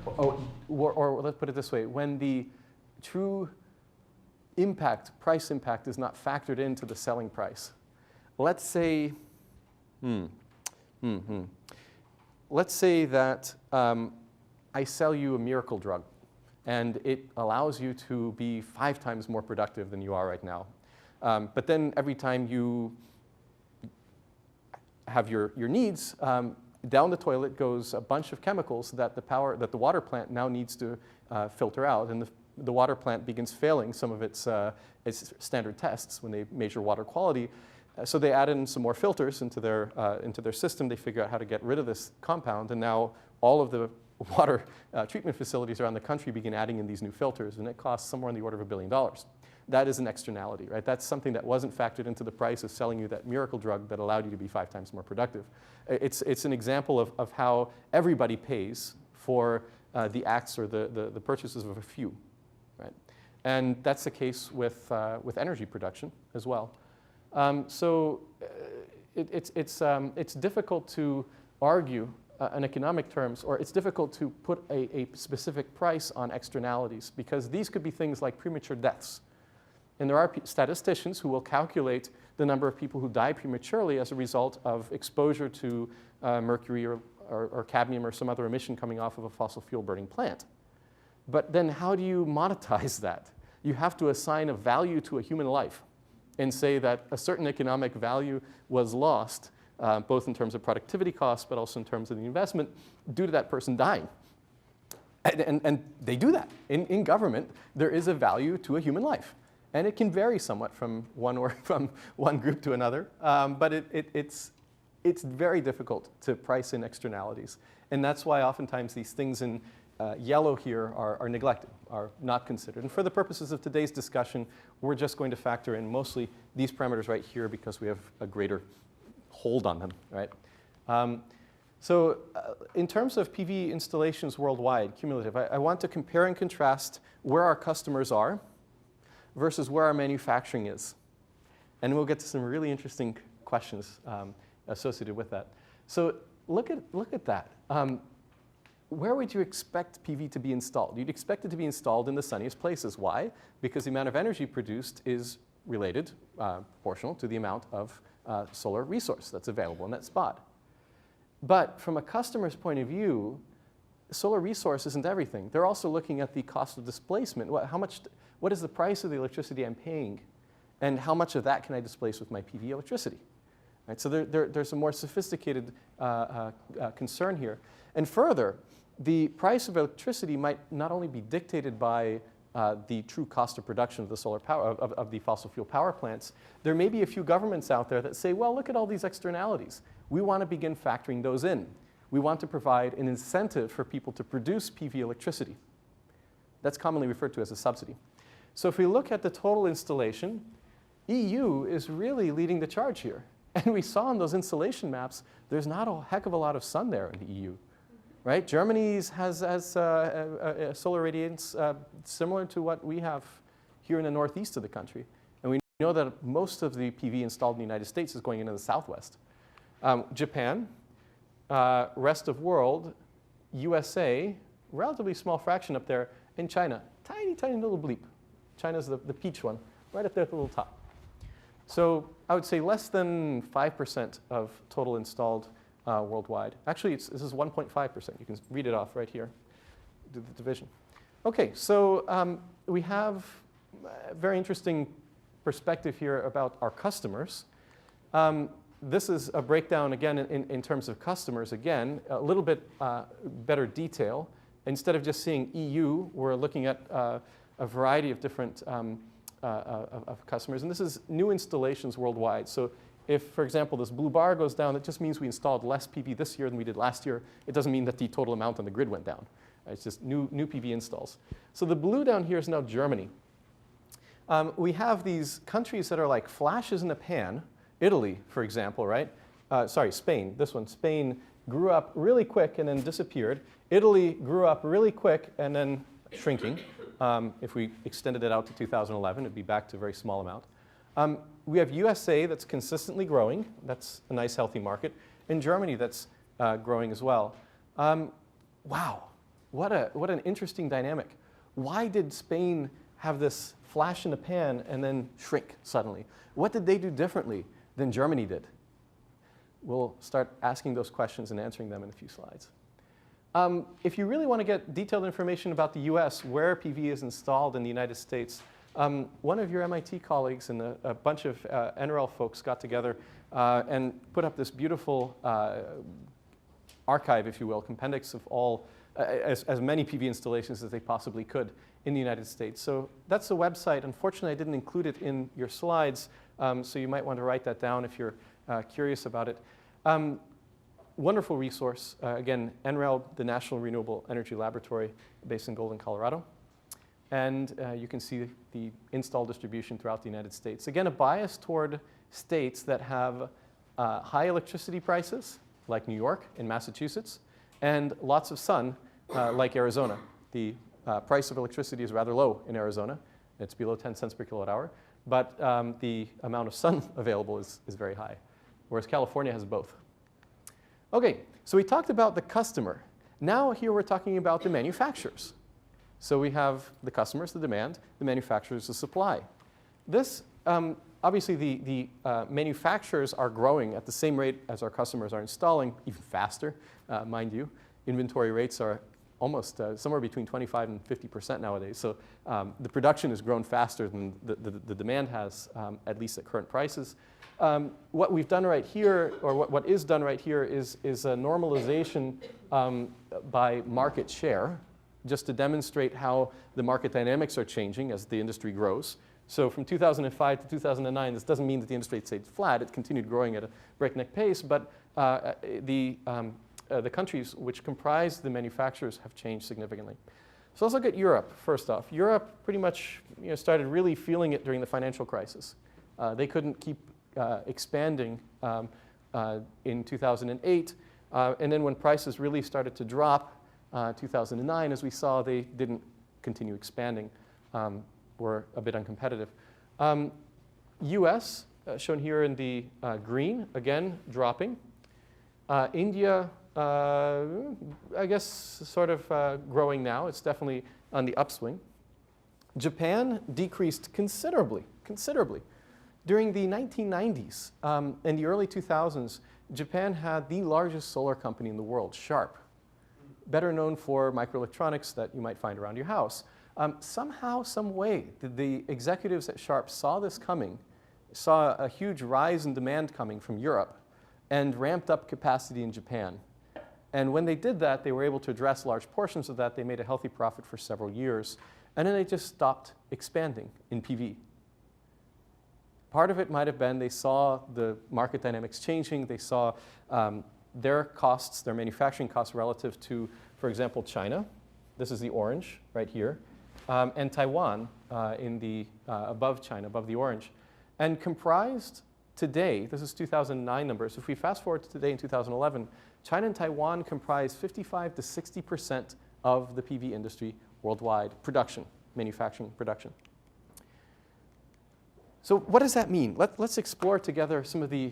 or let's put it this way, when the true price impact is not factored into the selling price. Let's say, let's say that I sell you a miracle drug and it allows you to be 5 times more productive than you are right now. But then every time you have your needs, down the toilet goes a bunch of chemicals that the water plant now needs to filter out. And the water plant begins failing some of its standard tests when they measure water quality. So they add in some more filters into their system. They figure out how to get rid of this compound. And now all of the water treatment facilities around the country begin adding in these new filters. And it costs somewhere in the order of $1 billion. That is an externality, right? That's something that wasn't factored into the price of selling you that miracle drug that allowed you to be 5 times more productive. It's an example of how everybody pays for the acts or the purchases of a few. Right? And that's the case with energy production as well. So it's difficult to argue in economic terms, or it's difficult to put a specific price on externalities because these could be things like premature deaths. And there are statisticians who will calculate the number of people who die prematurely as a result of exposure to mercury or cadmium or some other emission coming off of a fossil fuel burning plant. But then how do you monetize that? You have to assign a value to a human life and say that a certain economic value was lost, both in terms of productivity costs, but also in terms of the investment, due to that person dying. And they do that. In government, there is a value to a human life. And it can vary somewhat from one group to another, but it's very difficult to price in externalities. And that's why oftentimes these things in yellow here are neglected, are not considered. And for the purposes of today's discussion, we're just going to factor in mostly these parameters right here because we have a greater hold on them, right? So in terms of PV installations worldwide, cumulative, I want to compare and contrast where our customers are versus where our manufacturing is. And we'll get to some really interesting questions associated with that. So look at that. Where would you expect PV to be installed? You'd expect it to be installed in the sunniest places. Why? Because the amount of energy produced is related, proportional to the amount of solar resource that's available in that spot. But from a customer's point of view, solar resource isn't everything. They're also looking at the cost of displacement. What is the price of the electricity I'm paying? And how much of that can I displace with my PV electricity? Right, so there's a more sophisticated concern here. And further, the price of electricity might not only be dictated by the true cost of production of the solar power, of the fossil fuel power plants. There may be a few governments out there that say, well, look at all these externalities. We want to begin factoring those in. We want to provide an incentive for people to produce PV electricity. That's commonly referred to as a subsidy. So if we look at the total installation, EU is really leading the charge here. And we saw in those installation maps, there's not a heck of a lot of sun there in the EU. Right? Germany has solar radiance similar to what we have here in the northeast of the country. And we know that most of the PV installed in the United States is going into the southwest. Japan, rest of world, USA, relatively small fraction up there, and China, tiny, tiny little bleep. China's the peach one, right up there at the little top. So I would say less than 5% of total installed worldwide. Actually, this is 1.5%. You can read it off right here, do the division. Okay, so we have a very interesting perspective here about our customers. This is a breakdown, again, in terms of customers. Again, a little bit better detail. Instead of just seeing EU, we're looking at a variety of different of customers. And this is new installations worldwide. So if, for example, this blue bar goes down, it just means we installed less PV this year than we did last year. It doesn't mean that the total amount on the grid went down. It's just new PV installs. So the blue down here is now Germany. We have these countries that are like flashes in a pan. Italy, for example, right? Sorry, Spain. This one, Spain grew up really quick and then disappeared. Italy grew up really quick and then shrinking. If we extended it out to 2011, it'd be back to a very small amount. We have USA that's consistently growing. That's a nice, healthy market. And Germany that's growing as well. Wow, what an interesting dynamic. Why did Spain have this flash in the pan and then shrink suddenly? What did they do differently than Germany did? We'll start asking those questions and answering them in a few slides. If you really want to get detailed information about the US, where PV is installed in the United States, one of your MIT colleagues and a bunch of NREL folks got together and put up this beautiful archive, if you will, appendix of all, as many PV installations as they possibly could in the United States. So that's the website. Unfortunately, I didn't include it in your slides, so you might want to write that down if you're curious about it. Wonderful resource. Again, NREL, the National Renewable Energy Laboratory based in Golden, Colorado. And you can see the install distribution throughout the United States. Again, a bias toward states that have high electricity prices, like New York and Massachusetts, and lots of sun, like Arizona. The price of electricity is rather low in Arizona. It's below 10 cents per kilowatt hour. But the amount of sun available is very high, whereas California has both. Okay, so we talked about the customer. Now here we're talking about the manufacturers. So we have the customers, the demand, the manufacturers, the supply. This, obviously the manufacturers are growing at the same rate as our customers are installing, even faster, mind you. Inventory rates are almost somewhere between 25 and 50% nowadays. So the production has grown faster than the demand has, at least at current prices. What we've done right here, or what is done right here, is a normalization by market share, just to demonstrate how the market dynamics are changing as the industry grows. So from 2005 to 2009, this doesn't mean that the industry stayed flat. It continued growing at a breakneck pace, but the countries which comprise the manufacturers have changed significantly. So let's look at Europe first off. Europe pretty much started really feeling it during the financial crisis. They couldn't keep expanding in 2008. And then when prices really started to drop, 2009, as we saw, they didn't continue expanding, were a bit uncompetitive. US, shown here in the green, again, dropping. India, I guess, sort of growing now. It's definitely on the upswing. Japan decreased considerably. During the 1990s and the early 2000s, Japan had the largest solar company in the world, Sharp, better known for microelectronics that you might find around your house. Somehow, some way, the executives at Sharp saw this coming, saw a huge rise in demand coming from Europe, and ramped up capacity in Japan. And when they did that, they were able to address large portions of that. They made a healthy profit for several years. And then they just stopped expanding in PV. Part of it might have been they saw the market dynamics changing. They saw their costs, their manufacturing costs relative to, for example, China. This is the orange right here. And Taiwan in the above China, above the orange. And comprised today, this is 2009 numbers. If we fast forward to today in 2011, China and Taiwan comprise 55 to 60% of the PV industry worldwide production, manufacturing production. So what does that mean? Let's explore together some of the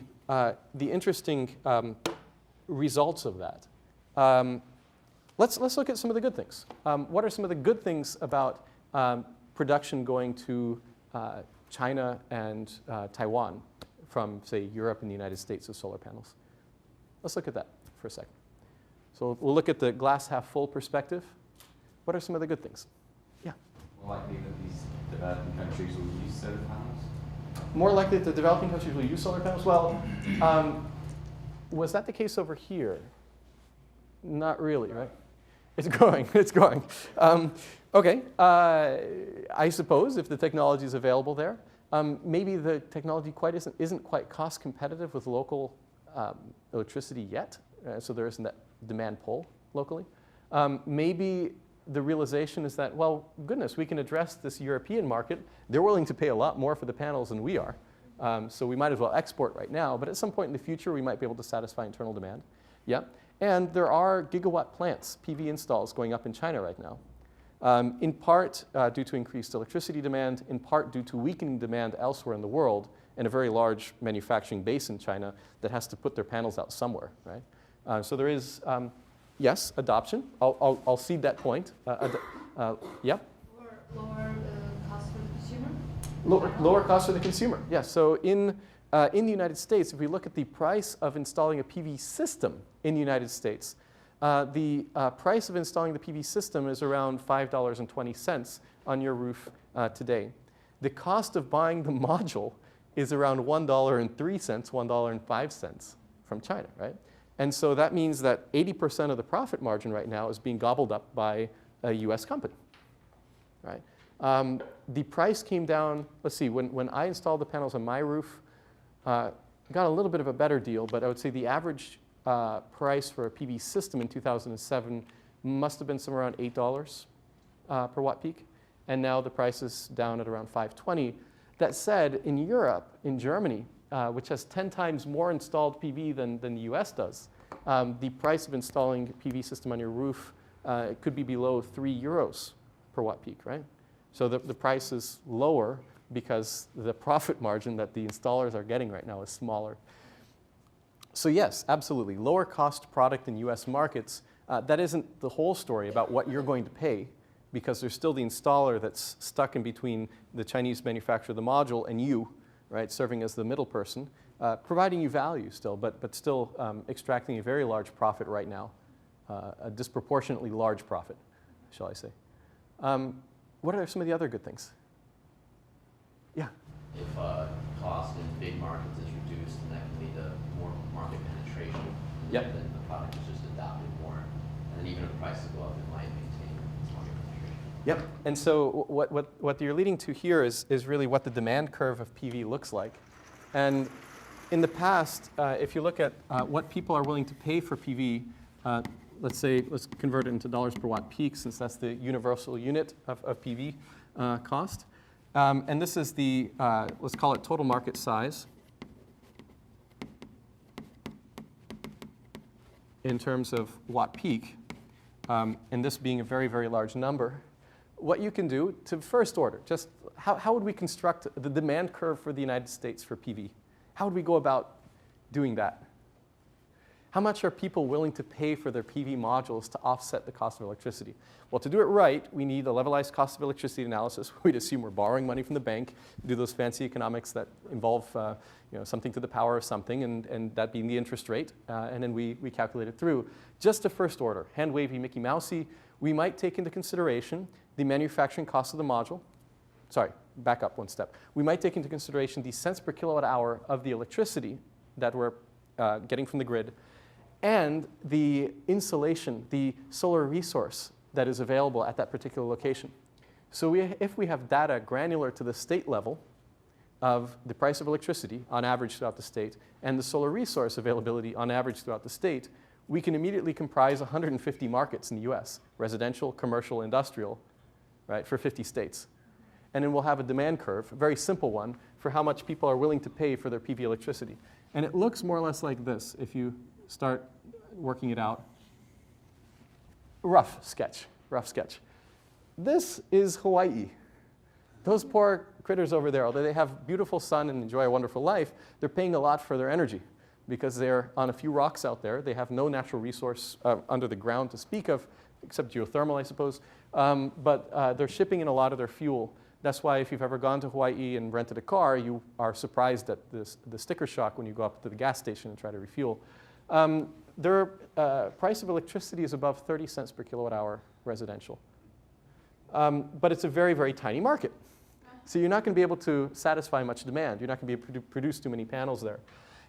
interesting results of that. Let's look at some of the good things. What are some of the good things about production going to China and Taiwan from, say, Europe and the United States of solar panels? Let's look at that for a second. So we'll look at the glass half full perspective. What are some of the good things? Yeah? More likely that these developing countries will use solar panels? More likely that the developing countries will use solar panels? Well, was that the case over here? Not really, right? It's growing, it's growing. Okay, I suppose if the technology is available there, maybe the technology isn't quite cost competitive with local electricity yet, so there isn't that demand pull locally. Maybe the realization is that, well, goodness, we can address this European market. They're willing to pay a lot more for the panels than we are. So we might as well export right now, but at some point in the future, we might be able to satisfy internal demand. Yeah. And there are gigawatt plants, PV installs, going up in China right now. In part due to increased electricity demand, in part due to weakening demand elsewhere in the world, and a very large manufacturing base in China that has to put their panels out somewhere, right? So there is, yes, adoption. I'll cede that point. Yeah? Lower cost for the consumer? Lower cost for the consumer, yes. So in the United States, if we look at the price of installing a PV system in the United States, the price of installing the PV system is around $5.20 on your roof today. The cost of buying the module is around $1.03, $1.05 from China, right? And so that means that 80% of the profit margin right now is being gobbled up by a US company, right? The price came down, let's see, when I installed the panels on my roof, got a little bit of a better deal, but I would say the average price for a PV system in 2007 must have been somewhere around $8 per watt peak. And now the price is down at around $5.20. That said, in Europe, in Germany, which has 10 times more installed PV than the US does, the price of installing a PV system on your roof could be below €3 per watt peak, right? So the price is lower because the profit margin that the installers are getting right now is smaller. So yes, absolutely, lower cost product in US markets. That isn't the whole story about what you're going to pay, because there's still the installer that's stuck in between the Chinese manufacturer of the module and you, right, serving as the middle person, providing you value still, but still extracting a very large profit right now a disproportionately large profit, shall I say. What are some of the other good things? Yeah. If cost in big markets is reduced, then that can lead to more market penetration. Yep. And then the product is just adopted more. And then even if prices go up, it might maintain its market penetration. Yep. And so what you're leading to here is really what the demand curve of PV looks like. And in the past, if you look at what people are willing to pay for PV, let's convert it into dollars per watt peak, since that's the universal unit of PV cost. And this is the, let's call it total market size in terms of watt peak, and this being a very, very large number. What you can do to first order, just how would we construct the demand curve for the United States for PV? How would we go about doing that? How much are people willing to pay for their PV modules to offset the cost of electricity? Well, to do it right, we need a levelized cost of electricity analysis. We'd assume we're borrowing money from the bank, do those fancy economics that involve something to the power of something, and that being the interest rate, and then we calculate it through. Just to first order, hand-wavy, Mickey Mousey, we might take into consideration the manufacturing cost of the module. Sorry, back up one step. We might take into consideration the cents per kilowatt hour of the electricity that we're getting from the grid, and the insulation, the solar resource that is available at that particular location. So if we have data granular to the state level of the price of electricity on average throughout the state and the solar resource availability on average throughout the state, we can immediately comprise 150 markets in the US, residential, commercial, industrial, right, for 50 states. And then we'll have a demand curve, a very simple one, for how much people are willing to pay for their PV electricity. And it looks more or less like this if you start working it out. Rough sketch. This is Hawaii. Those poor critters over there, although they have beautiful sun and enjoy a wonderful life, they're paying a lot for their energy because they're on a few rocks out there. They have no natural resource under the ground to speak of, except geothermal, I suppose. But they're shipping in a lot of their fuel. That's why if you've ever gone to Hawaii and rented a car, you are surprised at the sticker shock when you go up to the gas station and try to refuel. Their price of electricity is above 30 cents per kilowatt hour residential. But it's a very, very tiny market. So you're not going to be able to satisfy much demand. You're not going to be able to produce too many panels there.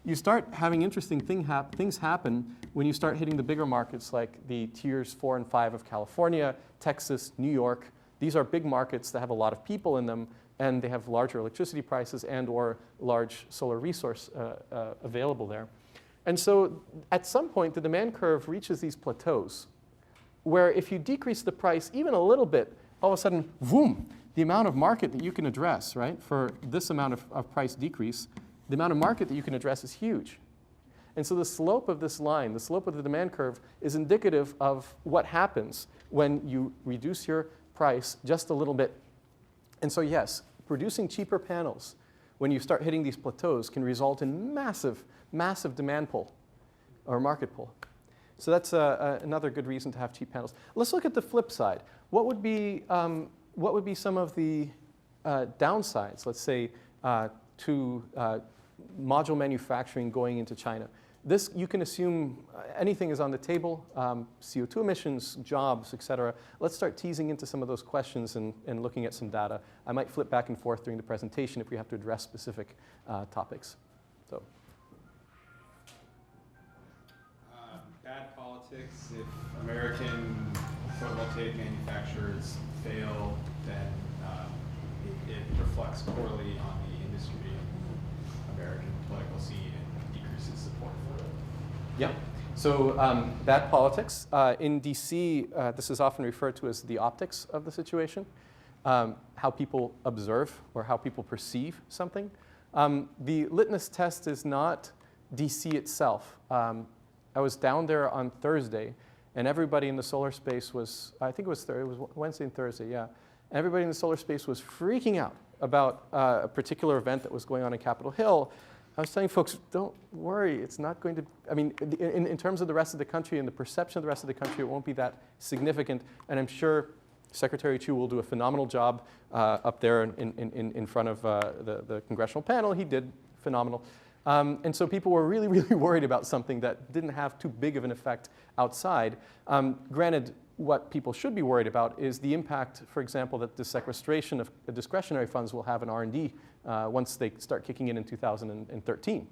You start having interesting things happen when you start hitting the bigger markets like the tiers 4 and 5 of California, Texas, New York. These are big markets that have a lot of people in them, and they have larger electricity prices and or large solar resource available there. And so at some point, the demand curve reaches these plateaus where if you decrease the price even a little bit, all of a sudden, boom, the amount of market that you can address, right, for this amount of price decrease, the amount of market that you can address is huge. And so the slope of this line, the slope of the demand curve, is indicative of what happens when you reduce your price just a little bit. And so yes, producing cheaper panels when you start hitting these plateaus can result in massive, massive demand pull or market pull. So that's another good reason to have cheap panels. Let's look at the flip side. What would be some of the downsides, let's say, to module manufacturing going into China? This, you can assume anything is on the table, CO2 emissions, jobs, et cetera. Let's start teasing into some of those questions and looking at some data. I might flip back and forth during the presentation if we have to address specific topics. So. Bad politics. If American photovoltaic manufacturers fail, then it reflects poorly on the industry and American political scene and decreases support for it. Yeah. So bad politics. In DC, this is often referred to as the optics of the situation, how people observe or how people perceive something. The litmus test is not DC itself. I was down there on Thursday, and everybody in the solar space was, I think it was Wednesday and Thursday, yeah. Everybody in the solar space was freaking out about a particular event that was going on in Capitol Hill. I was telling folks, don't worry, it's not going to, I mean, in terms of the rest of the country and the perception of the rest of the country, it won't be that significant. And I'm sure Secretary Chu will do a phenomenal job up there in front of the congressional panel. He did phenomenal. And so people were really, really worried about something that didn't have too big of an effect outside. Granted, what people should be worried about is the impact, for example, that the sequestration of discretionary funds will have in R&D once they start kicking in 2013.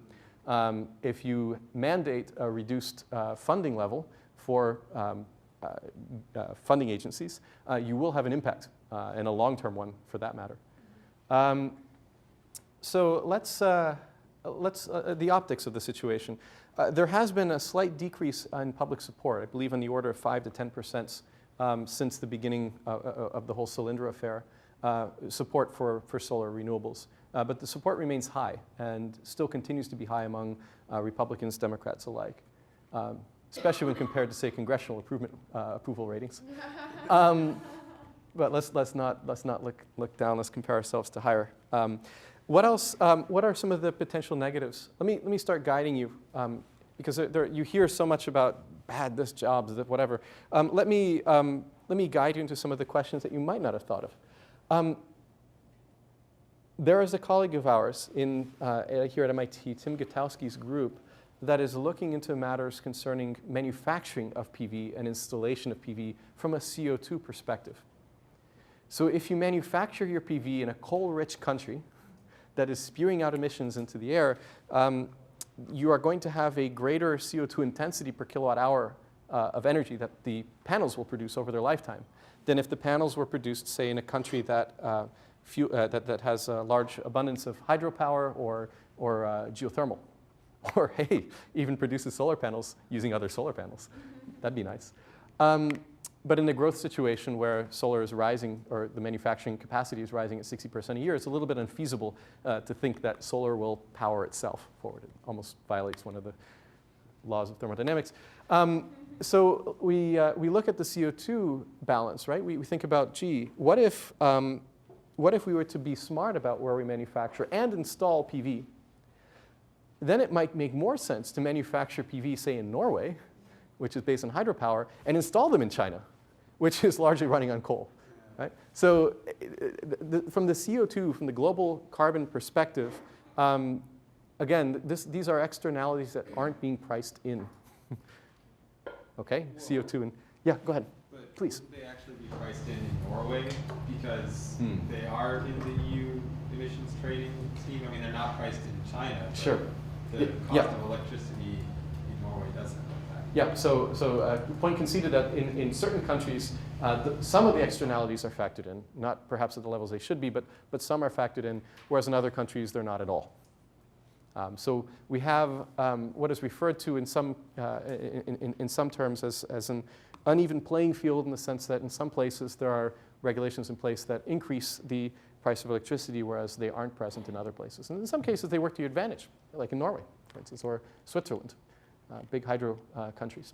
If you mandate a reduced funding level for funding agencies, you will have an impact, and a long-term one for that matter. So let's the optics of the situation. There has been a slight decrease in public support, I believe on the order of 5 to 10% since the beginning of the whole Solyndra affair, support for solar renewables. But the support remains high and still continues to be high among Republicans, Democrats alike, especially when compared to, say, congressional approval ratings. But let's not look down. Let's compare ourselves to higher. What else? What are some of the potential negatives? Let me start guiding you, because you hear so much about bad this jobs, whatever. Let me guide you into some of the questions that you might not have thought of. There is a colleague of ours here at MIT, Tim Gutowski's group, that is looking into matters concerning manufacturing of PV and installation of PV from a CO2 perspective. So if you manufacture your PV in a coal-rich country that is spewing out emissions into the air, you are going to have a greater CO2 intensity per kilowatt hour of energy that the panels will produce over their lifetime than if the panels were produced, say, in a country that has a large abundance of hydropower or geothermal, or hey, even produces solar panels using other solar panels. That'd be nice. But in the growth situation where solar is rising, or the manufacturing capacity is rising at 60% a year, it's a little bit unfeasible to think that solar will power itself forward. It almost violates one of the laws of thermodynamics. So we look at the CO2 balance, right? We think about, gee, what if we were to be smart about where we manufacture and install PV? Then it might make more sense to manufacture PV, say, in Norway, which is based on hydropower, and install them in China, which is largely running on coal, right? So from the CO2, from the global carbon perspective, again, these are externalities that aren't being priced in. Okay, well, CO2 and, yeah, go ahead, but please. Would they actually be priced in Norway because they are in the EU emissions trading scheme? I mean, they're not priced in China. But sure. The cost of electricity in Norway doesn't impact. Yeah, so point conceded that in certain countries, some of the externalities are factored in, not perhaps at the levels they should be, but some are factored in, whereas in other countries, they're not at all. So we have what is referred to in some terms as an uneven playing field, in the sense that in some places there are regulations in place that increase the price of electricity, whereas they aren't present in other places. And in some cases, they work to your advantage, like in Norway, for instance, or Switzerland, big hydro countries.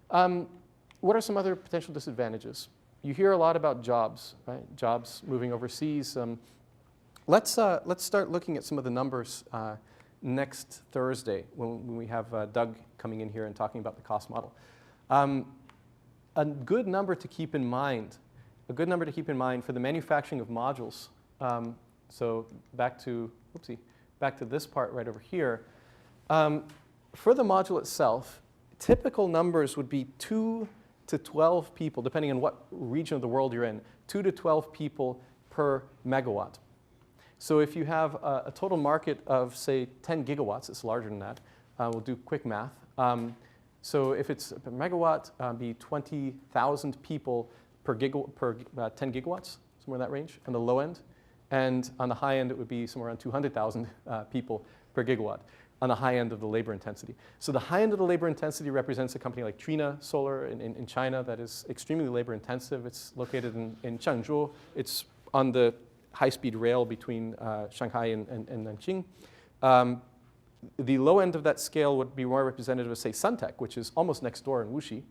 What are some other potential disadvantages? You hear a lot about jobs, right? Jobs moving overseas. Let's start looking at some of the numbers next Thursday when we have Doug coming in here and talking about the cost model. A good number to keep in mind for the manufacturing of modules. So back to this part right over here. For the module itself, typical numbers would be 2 to 12 people, depending on what region of the world you're in, 2 to 12 people per megawatt. So if you have a total market of, say, 10 gigawatts, it's larger than that. We'll do quick math. So if it's per megawatt, be 20,000 people per 10 gigawatts, somewhere in that range, on the low end. And on the high end, it would be somewhere around 200,000 people per gigawatt on the high end of the labor intensity. So the high end of the labor intensity represents a company like Trina Solar in China that is extremely labor intensive. It's located in Changzhou. It's on the high-speed rail between Shanghai and Nanjing. The low end of that scale would be more representative of, say, Suntech, which is almost next door in Wuxi,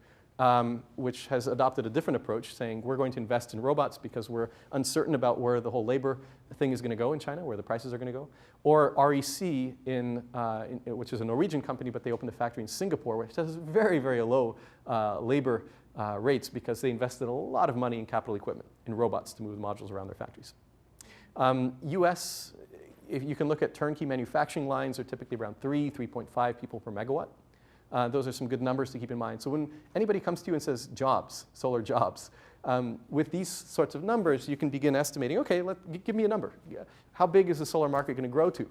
which has adopted a different approach, saying we're going to invest in robots because we're uncertain about where the whole labor thing is going to go in China, where the prices are going to go. Or REC, which is a Norwegian company, but they opened a factory in Singapore, which has very, very low labor rates because they invested a lot of money in capital equipment, in robots to move modules around their factories. US, if you can look at turnkey manufacturing lines, are typically around 3.5 people per megawatt. Those are some good numbers to keep in mind. So when anybody comes to you and says jobs, solar jobs, with these sorts of numbers, you can begin estimating, okay, give me a number. How big is the solar market going to grow to?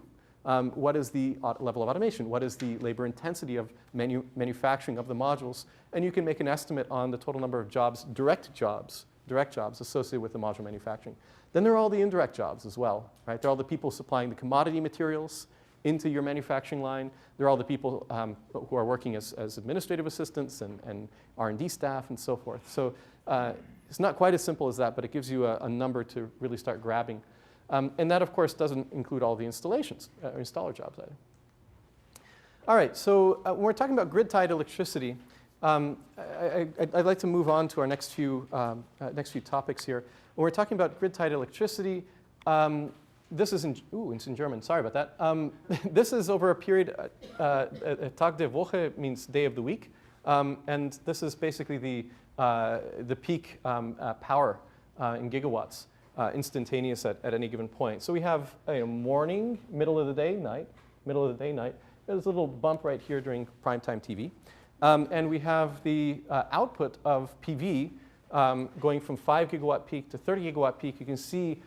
What is the level of automation? What is the labor intensity of manufacturing of the modules? And you can make an estimate on the total number of jobs, direct jobs associated with the module manufacturing. Then there are all the indirect jobs as well, right? There are all the people supplying the commodity materials into your manufacturing line. There are all the people who are working as administrative assistants and R&D staff and so forth. So it's not quite as simple as that, but it gives you a number to really start grabbing. And that, of course, doesn't include all the installations, or installer jobs either. All right, so when we're talking about grid-tied electricity, I'd like to move on to our next few topics here. When we're talking about grid-tied electricity, this is it's in German, sorry about that. This is over a period, Tag der Woche means day of the week, and this is basically the peak power in gigawatts. Instantaneous at any given point. So we have morning, middle of the day, night, middle of the day, night. There's a little bump right here during primetime TV. And we have the output of PV going from 5 gigawatt peak to 30 gigawatt peak. You can see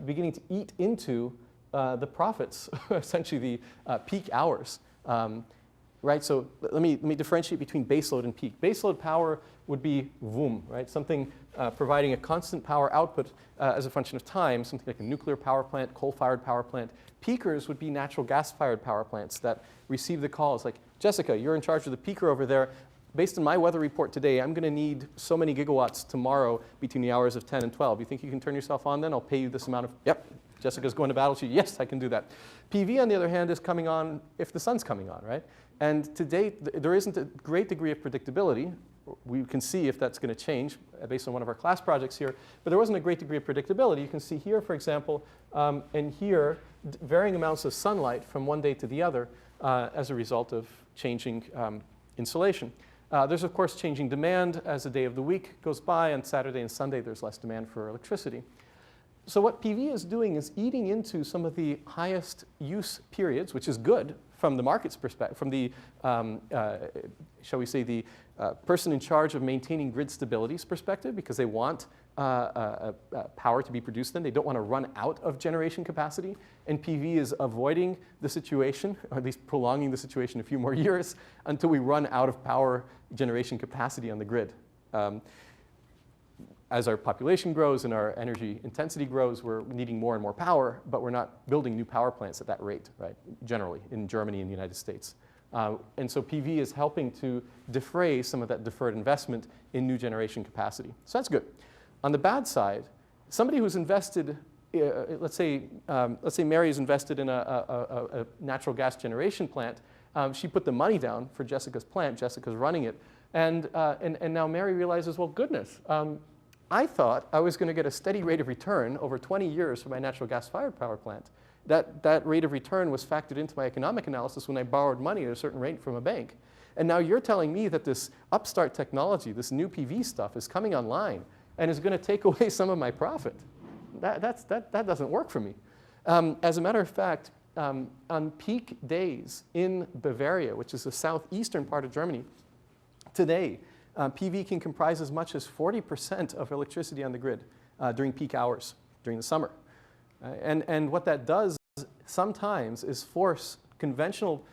beginning to eat into the profits, essentially the peak hours. Right, so let me differentiate between baseload and peak. Baseload power would be VUM, right? Something providing a constant power output as a function of time, something like a nuclear power plant, coal-fired power plant. Peakers would be natural gas-fired power plants that receive the calls like, Jessica, you're in charge of the peaker over there. Based on my weather report today, I'm going to need so many gigawatts tomorrow between the hours of 10 and 12. You think you can turn yourself on then? I'll pay you this amount of, yep. Jessica's going to battle. Yes, I can do that. PV, on the other hand, is coming on if the sun's coming on, right? And to date, there isn't a great degree of predictability. We can see if that's going to change based on one of our class projects here. But there wasn't a great degree of predictability. You can see here, for example, and here, varying amounts of sunlight from one day to the other as a result of changing insolation. There's, of course, changing demand as the day of the week goes by. On Saturday and Sunday, there's less demand for electricity. So what PV is doing is eating into some of the highest use periods, which is good from the market's perspective, from the, shall we say, the person in charge of maintaining grid stability's perspective, because they want power to be produced then. They don't want to run out of generation capacity. And PV is avoiding the situation, or at least prolonging the situation a few more years until we run out of power generation capacity on the grid. As our population grows and our energy intensity grows, we're needing more and more power, but we're not building new power plants at that rate, right, generally, in Germany and the United States. And so PV is helping to defray some of that deferred investment in new generation capacity. So that's good. On the bad side, somebody who's invested, let's say Mary is invested in a natural gas generation plant. She put the money down for Jessica's plant. Jessica's running it. And now Mary realizes, well, goodness, I thought I was going to get a steady rate of return over 20 years for my natural gas-fired power plant. That rate of return was factored into my economic analysis when I borrowed money at a certain rate from a bank. And now you're telling me that this upstart technology, this new PV stuff, is coming online and is going to take away some of my profit. That doesn't work for me. As a matter of fact, on peak days in Bavaria, which is the southeastern part of Germany, today, PV can comprise as much as 40% of electricity on the grid during peak hours, during the summer. And what that does sometimes is force conventional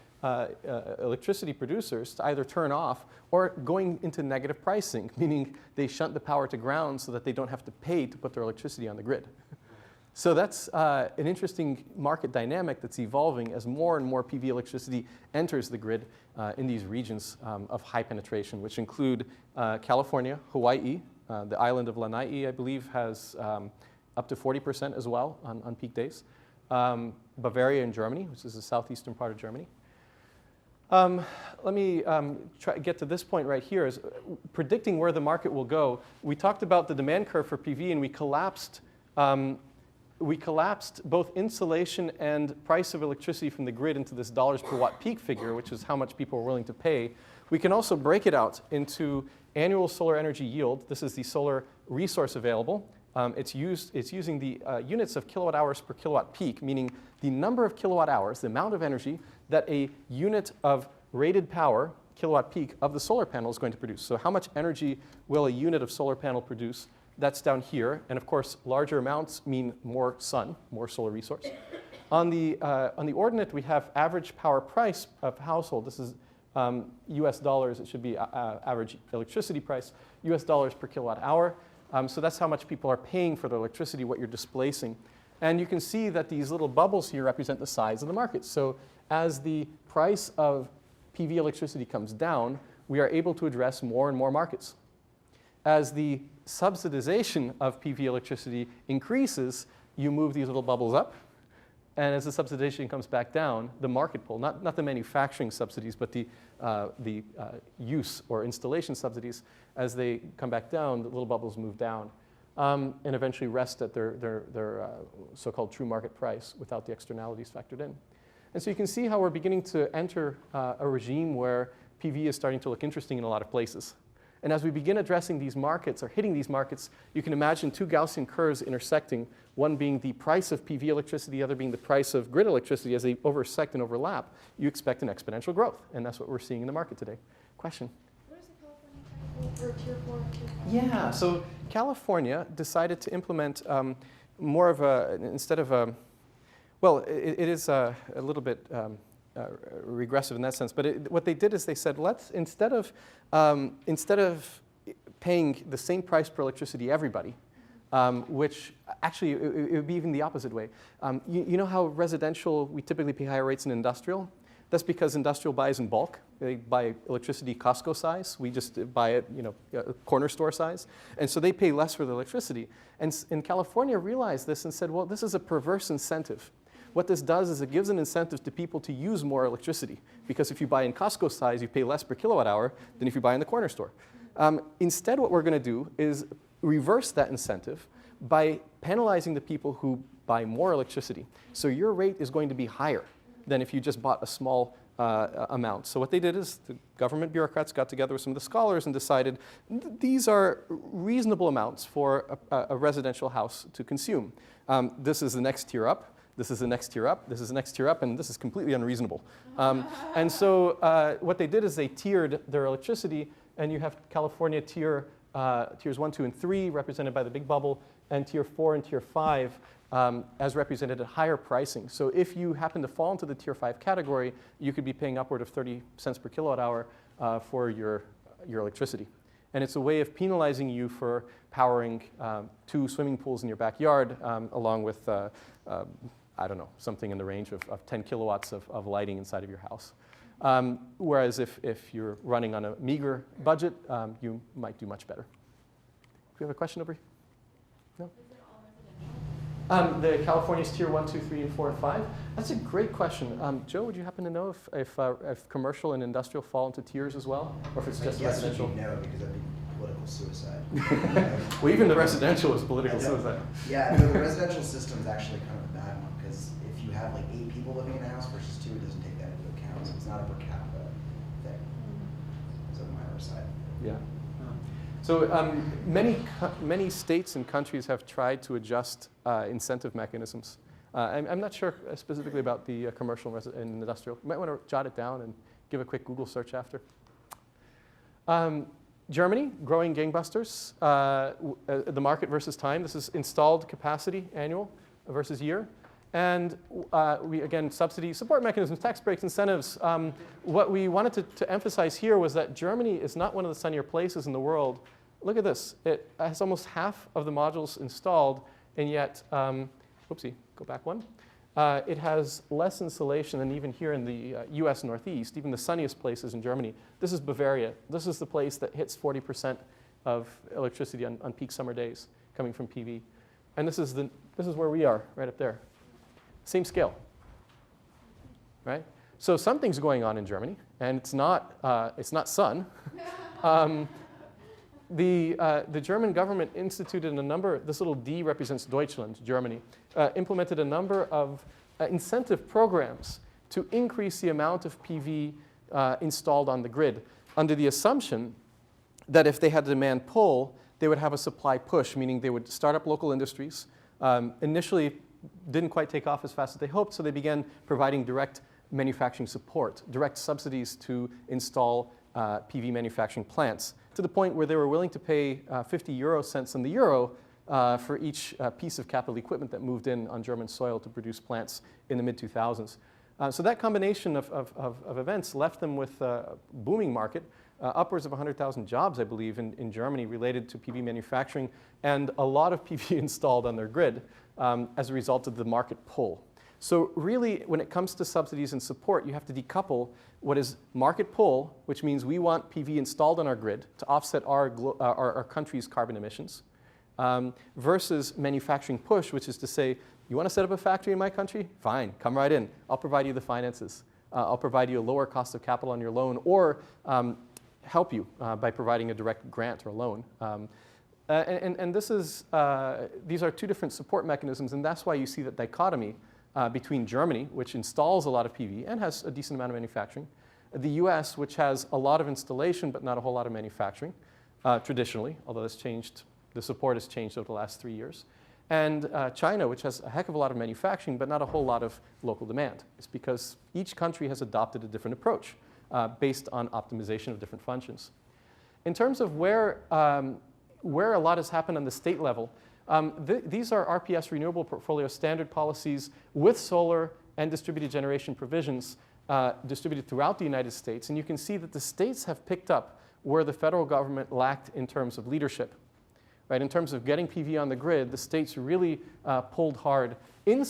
electricity producers to either turn off or going into negative pricing, meaning they shunt the power to ground so that they don't have to pay to put their electricity on the grid. So that's an interesting market dynamic that's evolving as more and more PV electricity enters the grid in these regions of high penetration, which include California, Hawaii, the island of Lanai, I believe, has up to 40% as well on peak days. Bavaria in Germany, which is the southeastern part of Germany. Let me get to this point right here, is predicting where the market will go. We talked about the demand curve for PV, and we collapsed both insulation and price of electricity from the grid into this dollars per watt peak figure, which is how much people are willing to pay. We can also break it out into annual solar energy yield. This is the solar resource available, It's using the units of kilowatt hours per kilowatt peak, meaning the number of kilowatt hours, the amount of energy that a unit of rated power, kilowatt peak, of the solar panel is going to produce. So how much energy will a unit of solar panel produce? That's down here. And of course, larger amounts mean more sun, more solar resource. On the ordinate, we have average power price of household. This is US dollars. It should be average electricity price, US dollars per kilowatt hour. So that's how much people are paying for their electricity, what you're displacing. And you can see that these little bubbles here represent the size of the market. So as the price of PV electricity comes down, we are able to address more and more markets. As the subsidization of PV electricity increases, you move these little bubbles up. And as the subsidization comes back down, the market pull, not the manufacturing subsidies, but the use or installation subsidies, as they come back down, the little bubbles move down and eventually rest at their so-called true market price without the externalities factored in. And so you can see how we're beginning to enter a regime where PV is starting to look interesting in a lot of places. And as we begin addressing these markets or hitting these markets, you can imagine two Gaussian curves intersecting, one being the price of PV electricity, the other being the price of grid electricity. As they intersect and overlap, you expect an exponential growth. And that's what we're seeing in the market today. Question? What is the California for tier 4 and tier 5? Yeah, so California decided to implement more of a, instead of a, well, it is a little bit regressive in that sense. But what they did is they said, let's, instead of paying the same price per electricity everybody, which actually it would be even the opposite way. You know how residential, we typically pay higher rates than industrial? That's because industrial buys in bulk. They buy electricity Costco size. We just buy it, corner store size. And so they pay less for the electricity. And California realized this and said, well, this is a perverse incentive. What this does is it gives an incentive to people to use more electricity. Because if you buy in Costco size, you pay less per kilowatt hour than if you buy in the corner store. Instead, what we're going to do is reverse that incentive by penalizing the people who buy more electricity. So your rate is going to be higher than if you just bought a small amount. So what they did is the government bureaucrats got together with some of the scholars and decided these are reasonable amounts for a residential house to consume. This is the next tier up. This is the next tier up, this is the next tier up, and this is completely unreasonable. And so what they did is they tiered their electricity, and you have California tiers 1, 2, and 3 represented by the big bubble, and tier 4 and tier 5 as represented at higher pricing. So if you happen to fall into the tier 5 category, you could be paying upward of 30 cents per kilowatt hour for your electricity. And it's a way of penalizing you for powering 2 swimming pools in your backyard along with I don't know, something in the range of 10 kilowatts of lighting inside of your house. Whereas if you're running on a meager budget, you might do much better. Do we have a question over here? No? Is it all residential? The California's tier 1, 2, 3, and 4, and 5? That's a great question. Joe, would you happen to know if commercial and industrial fall into tiers as well? Or if it's just residential? No, because that'd be political suicide. Well, even the residential is political suicide. Yeah, no, the residential system is actually kind of a bad one, because if you have like 8 people living in a house versus 2, it doesn't take that into account. So it's not a per capita thing. It's on my side. Yeah. So many states and countries have tried to adjust incentive mechanisms. I'm not sure specifically about the commercial and industrial. You might want to jot it down and give a quick Google search after. Germany, growing gangbusters. The market versus time. This is installed capacity, annual versus year. And again, subsidy, support mechanisms, tax breaks, incentives. What we wanted to emphasize here was that Germany is not one of the sunnier places in the world. Look at this. It has almost half of the modules installed, and yet, oopsie, go back one. It has less insolation than even here in the US Northeast, even the sunniest places in Germany. This is Bavaria. This is the place that hits 40% of electricity on peak summer days coming from PV. And this is where we are, right up there. Same scale, right? So something's going on in Germany, and it's not sun. The German government instituted a number, this little D represents Deutschland, Germany, implemented a number of incentive programs to increase the amount of PV installed on the grid under the assumption that if they had demand pull, they would have a supply push, meaning they would start up local industries. Initially, didn't quite take off as fast as they hoped, so they began providing direct manufacturing support, direct subsidies to install PV manufacturing plants, to the point where they were willing to pay 50 euro cents on the euro for each piece of capital equipment that moved in on German soil to produce plants in the mid-2000s. So that combination of events left them with a booming market, upwards of 100,000 jobs, I believe, in Germany related to PV manufacturing, and a lot of PV installed on their grid as a result of the market pull. So really, when it comes to subsidies and support, you have to decouple what is market pull, which means we want PV installed on our grid to offset our country's carbon emissions, versus manufacturing push, which is to say, you want to set up a factory in my country? Fine, come right in. I'll provide you the finances. I'll provide you a lower cost of capital on your loan, or help you by providing a direct grant or loan. And this is, these are two different support mechanisms, and that's why you see that dichotomy between Germany, which installs a lot of PV and has a decent amount of manufacturing, the US, which has a lot of installation but not a whole lot of manufacturing, traditionally, although that's changed, the support has changed over the last 3 years, and China, which has a heck of a lot of manufacturing but not a whole lot of local demand. It's because each country has adopted a different approach based on optimization of different functions. In terms of where a lot has happened on the state level, these are RPS renewable portfolio standard policies with solar and distributed generation provisions distributed throughout the United States. And you can see that the states have picked up where the federal government lacked in terms of leadership. Right? In terms of getting PV on the grid, the states really pulled hard. In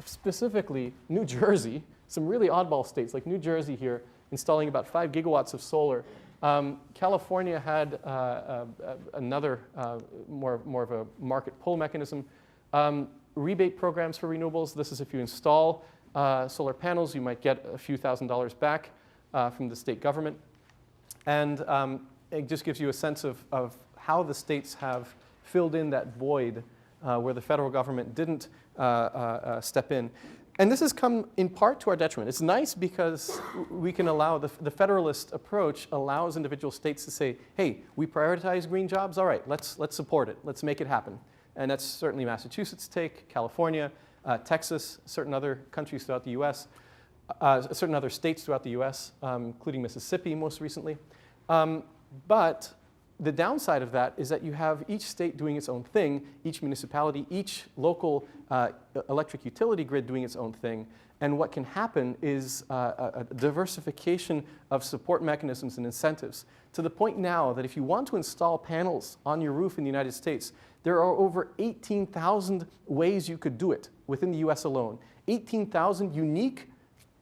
specifically New Jersey, some really oddball states like New Jersey here, installing about 5 gigawatts of solar. California had another more of a market pull mechanism. Rebate programs for renewables. This is if you install solar panels, you might get a few $1,000s back from the state government. And it just gives you a sense of how the states have filled in that void where the federal government didn't step in. And this has come in part to our detriment. It's nice because we can allow, the federalist approach allows individual states to say, hey, we prioritize green jobs, all right, let's support it, let's make it happen. And that's certainly Massachusetts' take, California, Texas, certain other countries throughout the US, certain other states throughout the US, including Mississippi most recently. But the downside of that is that you have each state doing its own thing, each municipality, each local electric utility grid doing its own thing. And what can happen is a diversification of support mechanisms and incentives, to the point now that if you want to install panels on your roof in the United States, there are over 18,000 ways you could do it within the US alone. 18,000 unique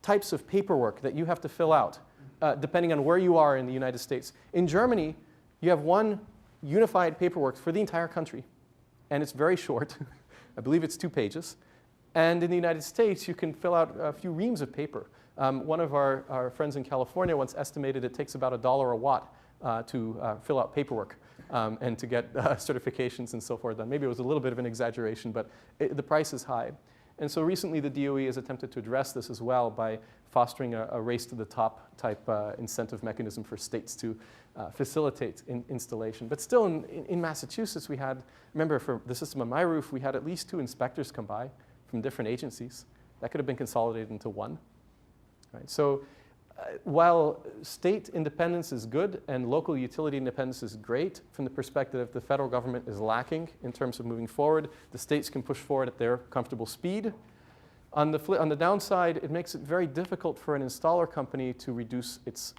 types of paperwork that you have to fill out, depending on where you are in the United States. In Germany, you have one unified paperwork for the entire country, and it's very short. I believe it's 2 pages. And in the United States, you can fill out a few reams of paper. One of our friends in California once estimated it takes about $1 a watt to fill out paperwork and to get certifications and so forth done. Maybe it was a little bit of an exaggeration, but the price is high. And so recently the DOE has attempted to address this as well by fostering a race to the top type incentive mechanism for states to facilitate installation. But still in Massachusetts we had, remember for the system on my roof, we had at least 2 inspectors come by from different agencies. That could have been consolidated into one. Right? So while state independence is good and local utility independence is great, from the perspective that the federal government is lacking in terms of moving forward, the states can push forward at their comfortable speed. On the downside, it makes it very difficult for an installer company to reduce its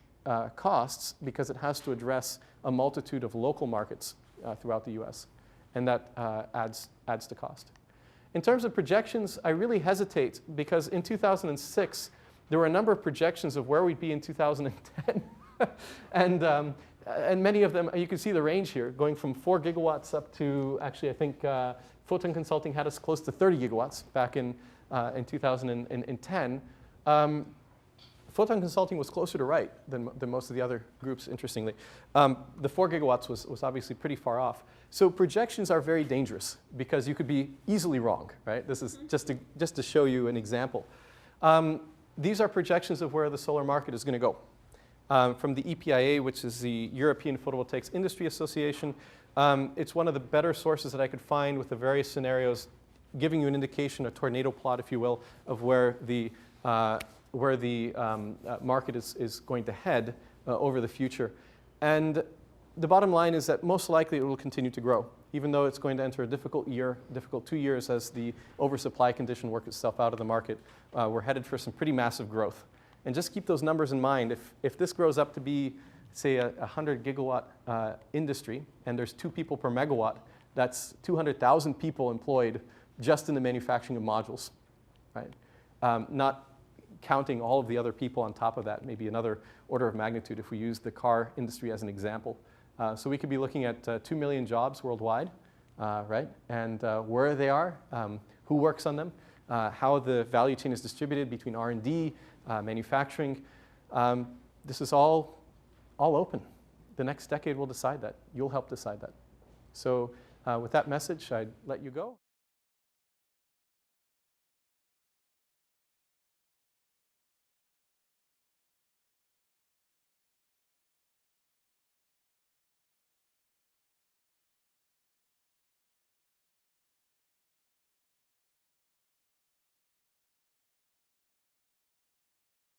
costs because it has to address a multitude of local markets throughout the US, and that adds to cost. In terms of projections, I really hesitate because in 2006, there were a number of projections of where we'd be in 2010. And many of them, you can see the range here, going from 4 gigawatts up to, actually, I think Photon Consulting had us close to 30 gigawatts back in 2010. Photon Consulting was closer to right than most of the other groups, interestingly. The 4 gigawatts was obviously pretty far off. So projections are very dangerous because you could be easily wrong, right? This is just to show you an example. These are projections of where the solar market is going to go. from the EPIA, which is the European Photovoltaics Industry Association. It's one of the better sources that I could find with the various scenarios, giving you an indication, a tornado plot, if you will, of where the market is going to head over the future. And the bottom line is that most likely it will continue to grow, even though it's going to enter a difficult 2 years as the oversupply condition works itself out of the market. We're headed for some pretty massive growth. And just keep those numbers in mind. If this grows up to be, say, a 100 gigawatt industry, and there's 2 people per megawatt, that's 200,000 people employed just in the manufacturing of modules, right? Not counting all of the other people on top of that, maybe another order of magnitude if we use the car industry as an example. So we could be looking at 2 million jobs worldwide, right? And where they are, who works on them, how the value chain is distributed between R&D, manufacturing. This is all open. The next decade will decide that. You'll help decide that. So with that message, I'd let you go.